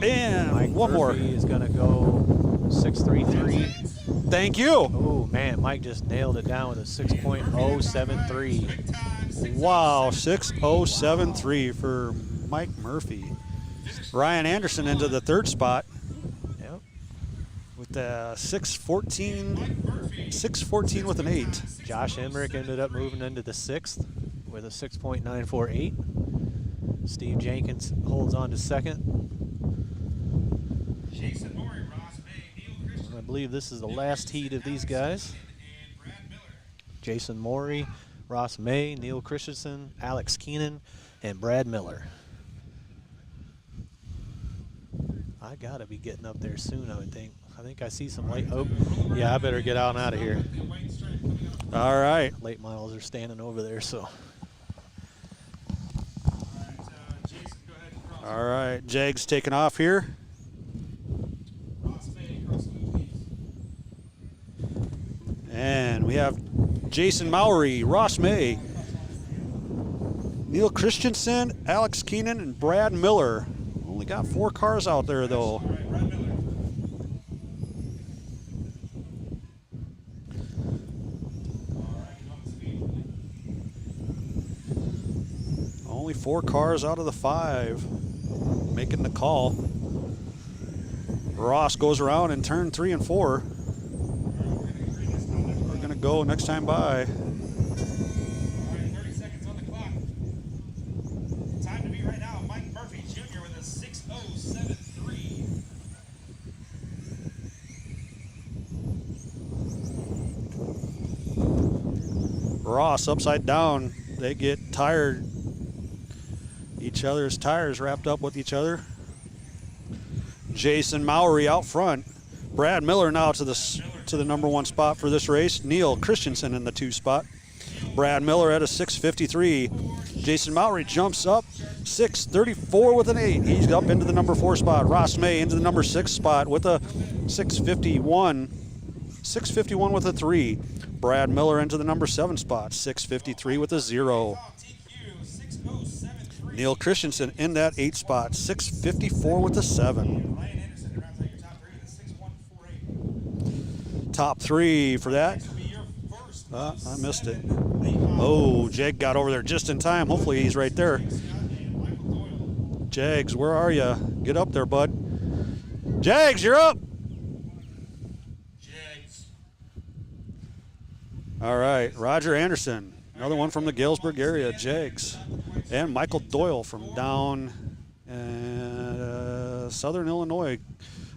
And Mike one Murphy more. is going to go 6.33. Thank you. Oh, man, Mike just nailed it down with a 6.073. Wow, 6:073 for Mike Murphy. Ryan Anderson into the third spot Yep. with the 6:14 with an 8. Josh Emmerich ended up moving into the sixth with a 6.948. Steve Jenkins holds on to second. Jason Maury, Ross May, Neil Christian, I believe this is the last heat of these guys. and Brad Miller. Jason Morey, Ross May, Neil Christensen, Alex Keenan, and Brad Miller. I gotta be getting up there soon, I would think. I think I see some late. Oh, yeah, I better get out and out of here. All right. Late models are standing over there, so. Jason, go ahead and cross. All right. Jags taking off here. Ross May, cross the loop, please. And we have Jason Mowry, Ross May, Neil Christensen, Alex Keenan, and Brad Miller. Only got 4 cars out there, though. All right, Brad Miller. All right, get on the speed. Only 4 cars out of the 5 making the call. Ross goes around in turn 3 and 4. We're going to go next time by. All right, 30 seconds on the clock. Time to beat right now, Mike Murphy Jr. with a 6:073. Ross upside down. They get tired. Each other's tires wrapped up with each other. Jason Mowry out front. Brad Miller now to the number 1 spot for this race. Neil Christensen in the 2 spot. Brad Miller at a 6:53. Jason Mowry jumps up 6:34 with an 8. He's up into the number 4 spot. Ross May into the number 6 spot with a 6:51. 6:51 with a 3. Brad Miller into the number 7 spot. 6:53 with a 0. TQ 6:073. Neil Christensen in that 8 spot. 6:54 with a 7. Ryan Anderson rounds out your top 3 with a 6:148. Top 3 for that. This will be your first. I missed it. Oh, Jag got over there just in time. Hopefully he's right there. Jags, where are you? Get up there, bud. Jags, you're up. Jags. All right, Roger Anderson, another one from the Galesburg area, Jags. And Michael Doyle from down southern Illinois.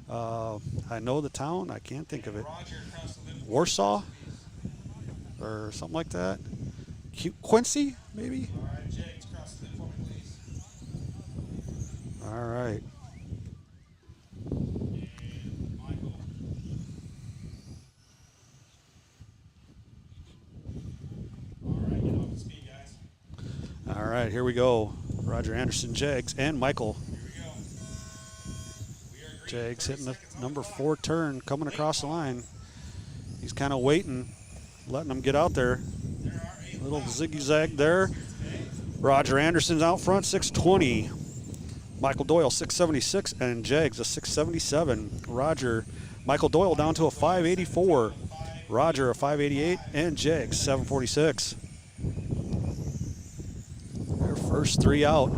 I know the town, I can't think of it. Roger across the loop. Warsaw or something like that. Quincy, maybe? All right, Jags, cross the loop for me, please. All right. And Michael. All right, get off the speed, guys. All right, here we go. Roger Anderson, Jags, and Michael. Here we go. We are green. Jags 30 hitting the seconds on number clock. 4 turn, coming across the line. He's kind of waiting, letting them get out there. There are 8 Little laps. zigzag there. Roger Anderson's out front, 6:20. Michael Doyle, 6:76, and Jags a 6:77. Michael Doyle down to a 5:84. Roger a 5:88, and Jags 7:46. Their first 3 out.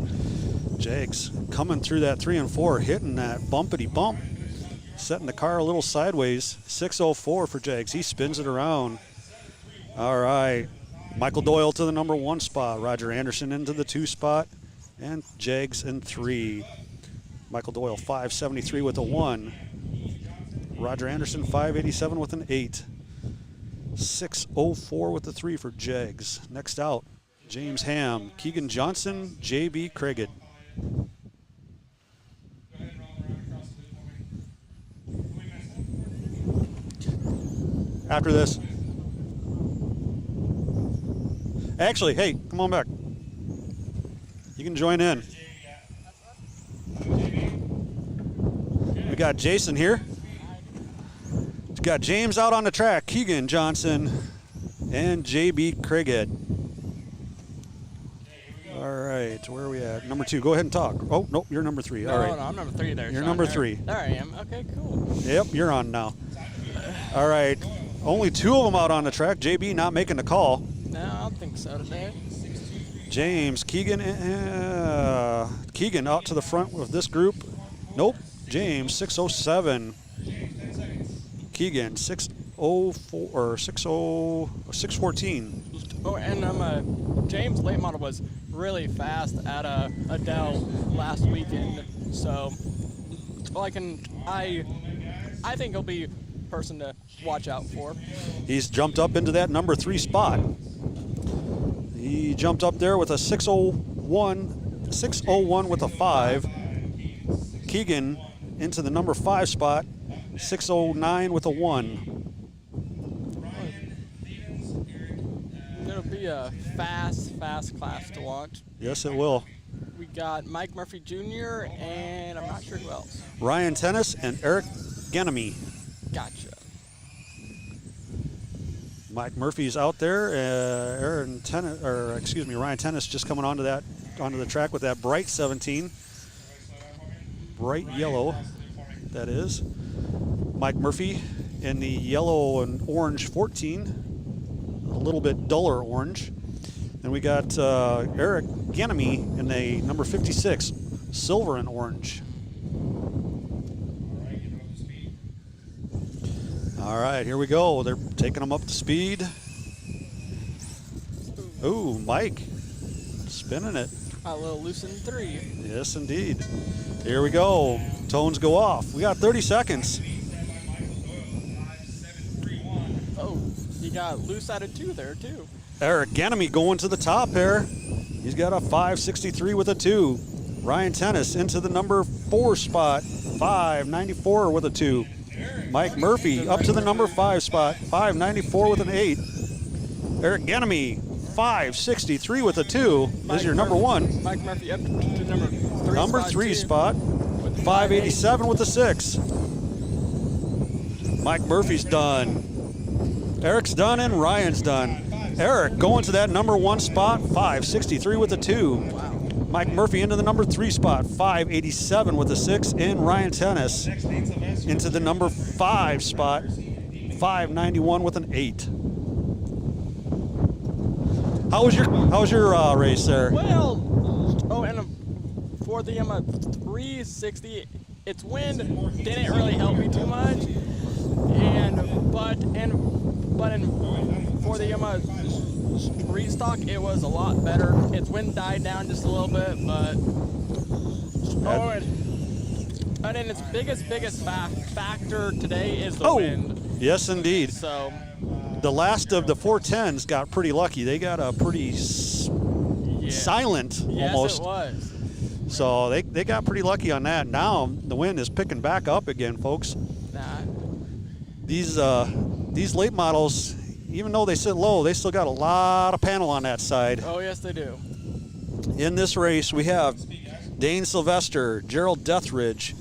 Jags coming through that 3 and 4, hitting that bumpity bump, setting the car a little sideways. 6:04 for Jags. He spins it around. All right. Michael Doyle to the number 1 spot. Roger Anderson into the 2 spot. And Jags in 3. Michael Doyle 5:73 with a 1. Roger Anderson 5:87 with an 8. 6:04 with the 3 for Jags. Next out, James Ham, Keegan Johnson, J.B. Craighead. Go ahead and roll around across the loop for me. Who we missing? After this. Actually, hey, come on back. You can join in. We got Jason here. We got James out on the track, Keegan Johnson, and J.B. Craighead. All right. right, where are we at? Number 2. Go ahead and talk. Oh, nope, you're number 3. All right. No, I'm number 3 there. You're Sean. number There- 3. There I am. Okay, cool. Yep, you're on now. All right. Only 2 of them out on the track. JB not making the call. No, I don't think so today. James Keegan. Keegan out to the front with this group. Nope. James 607. Keegan 604 or 614. Oh, and James' late model was really fast at Adele last weekend, so I think he'll be a person to watch out for. He's jumped up into that number 3 spot. He jumped up there with a 601 with a 5. Keegan into the number 5 spot, 609 with a 1. It'll be a fast class to watch. Yes, it will. We got Mike Murphy Jr. and I'm not sure who else. Ryan Tennis and Eric Ganemy. Gotcha. Mike Murphy's out there. Ryan Tennis just coming onto the track with that bright 17, bright yellow, that is. Mike Murphy in the yellow and orange 14, a little bit duller orange. And we got Eric Ganemy in the number 56, silver and orange. All right, here we go. They're taking them up to speed. Ooh, Mike spinning it. A little loosen 3. Yes, indeed. Here we go. Tones go off. We got 30 seconds. Oh, he got loose out of 2 there too. Eric Ganemy going to the top here. He's got a 563 with a 2. Ryan Tennis into the number 4 spot, 594 with a 2. Mike Murphy up to the number 5 spot, 594 with an 8. Eric Ganemy, 563 with a 2. Is your number 1. Mike Murphy up to number 3 Number spot, 3 too. spot, 587 with a 6. Mike Murphy's done. Eric's done and Ryan's done. Eric going to that number 1 spot, 563 with a 2. Mike Murphy into the number 3 spot, 587 with a 6. And Ryan Tennis into the number 5 spot, 591 with an 8. How was your race there? Well, oh, and for the 360, its wind didn't really help me too much, for the street stock, it was a lot better. Its wind died down just a little bit, but and then its biggest factor today is the wind. Yes, indeed. So The last of the 410s got pretty lucky. They got a pretty silent almost. Yes, it was. So they got pretty lucky on that. Now the wind is picking back up again, folks. Nah. These late models, even though they sit low, they still got a lot of panel on that side. Oh, yes, they do. In this race, we have Dane Sylvester, Gerald Deathridge,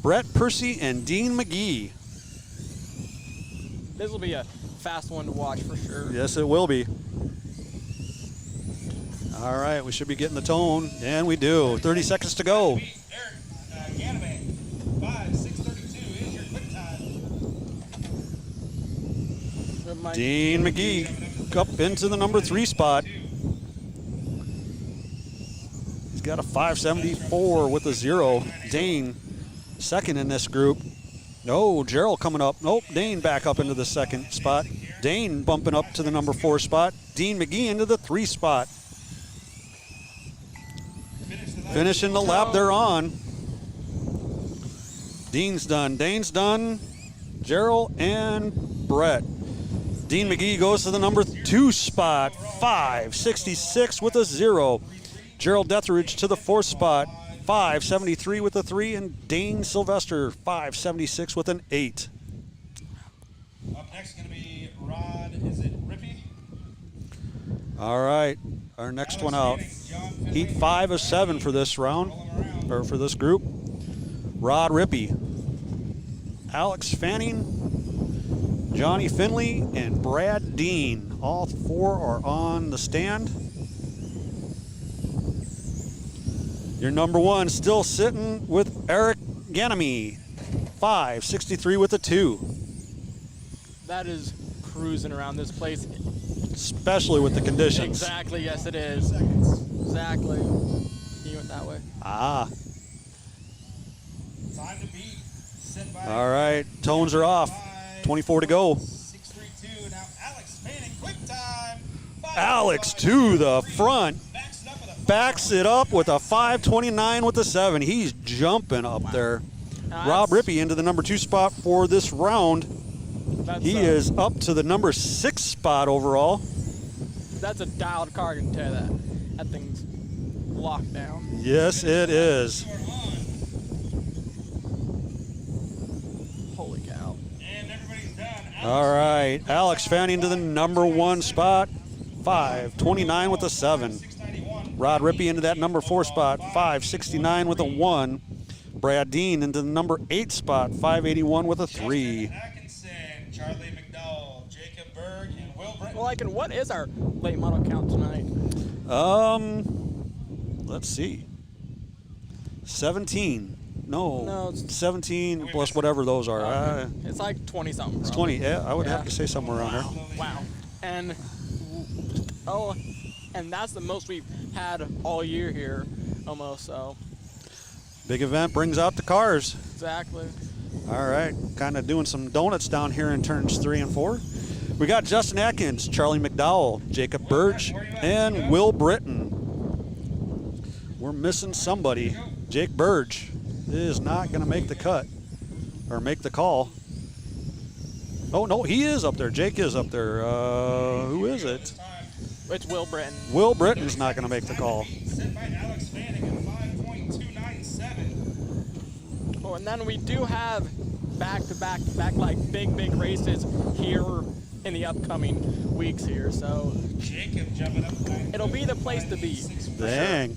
Brett Percy, and Dean McGee. This will be a fast one to watch for sure. Yes, it will be. All right, we should be getting the tone, and we do. 30 seconds to go. Eric Ganemy, 5:6:32 is your quick time. Dean McGee up into the number 3 spot. He's got a 574 with a 0. Dane second in this group. No, Gerald coming up. Nope, Dane back up into the 2nd spot. Dane bumping up to the number 4 spot. Dean McGee into the 3 spot. Finishing the lap they're on. Dean's done. Dane's done. Gerald and Brett. Dean McGee goes to the number 2 spot, 566 with a 0. Gerald Deathridge to the 4th spot, 573 with a 3, and Dane Sylvester, 576 with an 8. Up next is going to be Rod, is it Rippy? All right, our next one out. Heat 5 of 7 for this round, or for this group. Rod Rippy, Alex Fanning, Johnny Finley, and Brad Dean. All 4 are on the stand. Your number one still sitting with Eric Ganemy, 563 with a 2. That is cruising around this place. Especially with the conditions. Exactly, yes it is. Exactly. He went that way. Ah. Time to beat. Set by All right. Tones are off. 24 to go. 632. Now Alex Fanning, quick time. Alex to the front. Backs it up with a 529 with a 7. He's jumping up there. Rob Rippey into the number 2 spot for this round. He is up to the number 6 spot overall. That's a dialed car, I can tell you that. That thing's locked down. Yes, it is. Holy cow. And everybody's done. All right. Alex Fanning to the number 1 spot. 529 with a 7. Rod Rippey into that number 4 spot. 569 with a 1. Brad Dean into the number 8 spot. 581 with a 3. Atkinson, Charlie McDowell, Jacob Berg, and Will Britton. Well, like, and what is our late model count tonight? Let's see. 17. No, it's 17 plus whatever those are. it's like 20 something. It's 20. Yeah, I would have to say somewhere around there. Wow. And and that's the most we've had all year here, almost. So Big event brings out the cars. exactly. All right, kind of doing some donuts down here in turns 3 and 4. We got Justin Atkins, Charlie McDowell, Jacob Birch, and Will Britton. We're missing somebody. Jake Burge is not going to make the cut or make the call. Oh, no, he is up there. Jake is up there. Who is it? It's Will Britton. Will Britton's not going to make the call. Set by Alex Fanning at 5.297. Oh, and then we do have back like big races here in the upcoming weeks here. So Jacob jumping up. it'll be the place to be. Dang.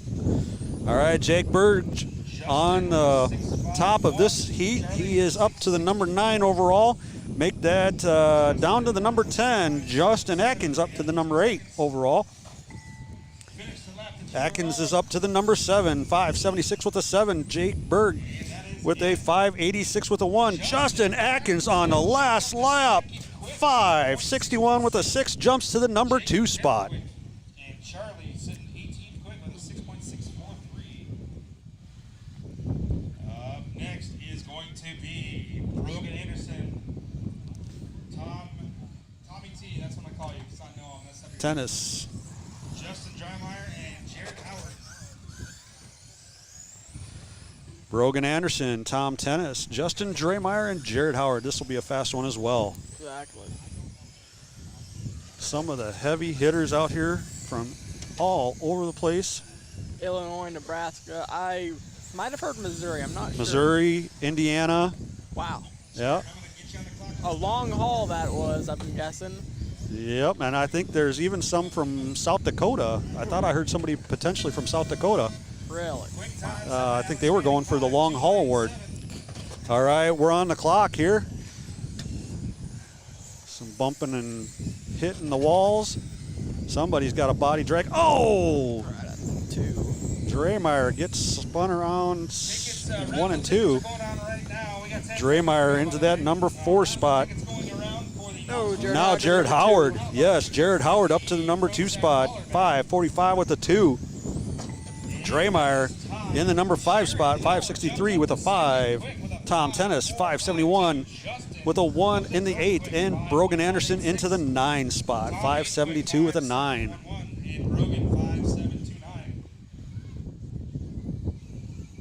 All right, Jake Burge on the top of this heat. He is up to the number 9 overall. Make that down to the number 10. Justin Atkins up to the number 8 overall. Atkins is up to the number 7, 576 with a 7. Jake Berg with a 586 with a 1. Justin Atkins on the last lap, 561 with a 6, jumps to the number 2 spot. And Charlie sitting 18th quick with a 6.643. Up next is going to be Brogan Anderson. Tommy T, that's what I call you because I know him. That's Tennis. Justin Dreimeyer and Jared Howard. Brogan Anderson, Tom Tennis, Justin Dremeyer, and Jared Howard. This will be a fast one as well. Exactly. Some of the heavy hitters out here from all over the place. Illinois, Nebraska. I might have heard Missouri. I'm not sure. Missouri, Indiana. Wow. Yep. A long haul that was, I'm guessing. Yep, and I think there's even some from South Dakota. I thought I heard somebody potentially from South Dakota. Really? I think they were going for the long haul award. All right, we're on the clock here. Some bumping and hitting the walls. Somebody's got a body drag. Oh! Right at 2. Dremeyer gets spun around 1 and 2. Dremeyer into that number 4 spot. No, Now Jared Howard. Yes, Jared Howard up to the number 2 spot. 545 with a 2. Dremeyer in the number 5 spot. 563 with a 5. Tom Tennis 571 with a 1 in the 8th. And Brogan Anderson into the 9 spot. 572 with a 9. And Brogan 5729.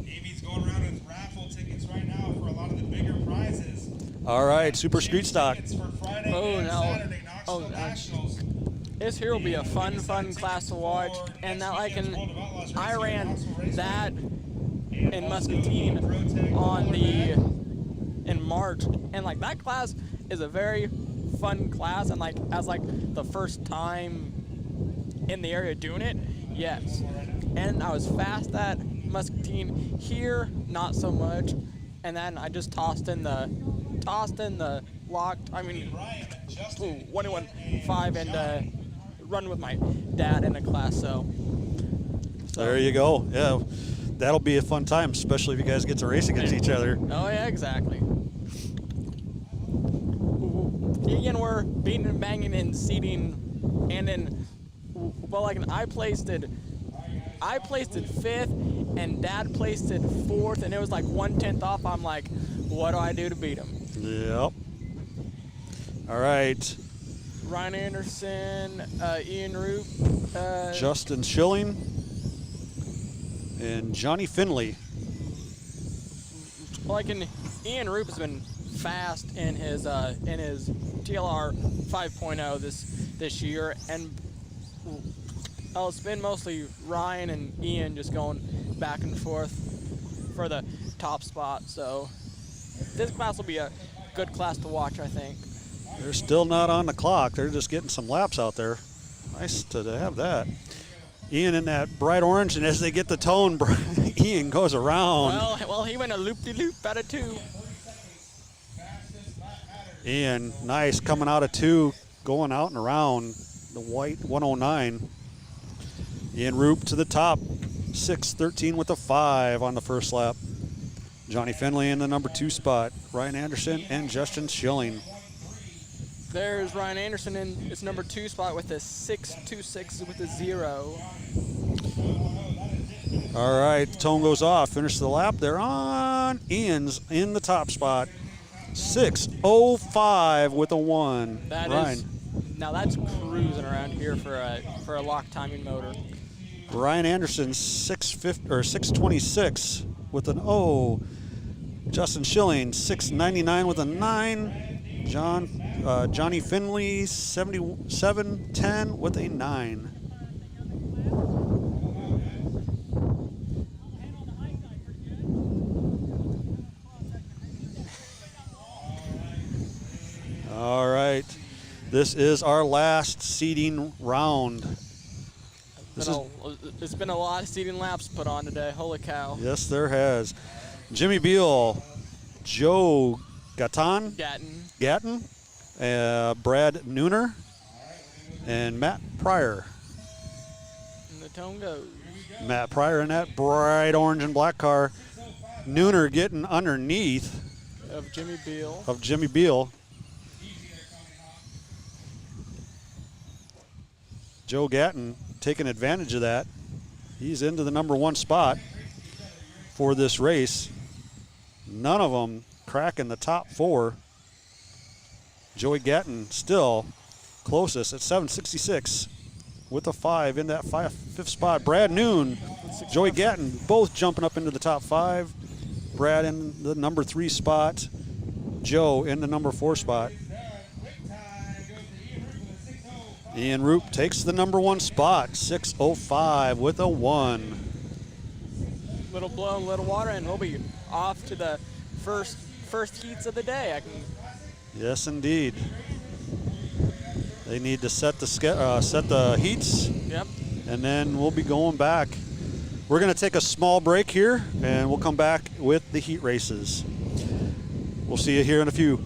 Amy's going around with raffle tickets right now for a lot of the bigger prizes. All right, Super Street Stock. Tickets for Friday Oh, and no. Saturday Knoxville Oh, Nationals. This here will be a fun class to watch. And now I ran that in Muscatine in March, and like that class is a very fun class, and like as like the first time in the area doing it, yes. And I was fast at Muscatine. Here, not so much. And then I just tossed in the locked. I mean, 1-1-5 and run with my dad in a class. So There you go. Yeah. that'll be a fun time, especially if you guys get to race against each other. Oh yeah, exactly. Again, we're beating and banging in seating, and then, well, like I placed it 5th, and Dad placed it 4th, and it was like 1/10 off. I'm like, what do I do to beat him? Yep. All right. Ryan Anderson, Ian Roop, Justin Schilling and Johnny Finley. like Ian Roop has been fast in his TLR 5.0 this year, and it's been mostly Ryan and Ian just going back and forth for the top spot. So this class will be a good class to watch, I think. They're still not on the clock. They're just getting some laps out there. Nice to have that. Ian in that bright orange, and as they get the tone, Ian goes around. Well, he went a loop-de-loop out of 2. Ian, nice, coming out of 2, going out and around the white 109. Ian Roop to the top, 6:13 with a 5 on the first lap. Johnny Finley in the number 2 spot. Ryan Anderson and Justin Schilling. There's Ryan Anderson in his number 2 spot with a 6.26 with a 0. All right, the tone goes off. Finish the lap. They're on. Ian's in the top spot. 6:05 with a 1. Now that's cruising around here for a lock timing motor. Ryan Anderson 626 with an O. Justin Schilling 699 with a 9. Johnny Finley 7710 with a 9. All right, this is our last seeding round. It's been a lot of seating laps put on today. Holy cow. Yes, there has. Jimmy Beal, Joe Gatton, Brad Nooner, and Matt Pryor. And the tone goes. Matt Pryor in that bright orange and black car. Nooner getting underneath Of Jimmy Beal. Joe Gatton taking advantage of that. He's into the number 1 spot for this race. None of them cracking the top 4. Joey Gatton still closest at 766 with a 5 in that 5th spot. Brad Noon, Joey Gatton both jumping up into the top 5. Brad in the number 3 spot. Joe in the number 4 spot. Ian Roop takes the number 1 spot, 6:05 with a 1. Little blow and little water, and we'll be off to the first heats of the day. Yes, indeed. They need to set the heats. Yep. And then we'll be going back. We're going to take a small break here, and we'll come back with the heat races. We'll see you here in a few.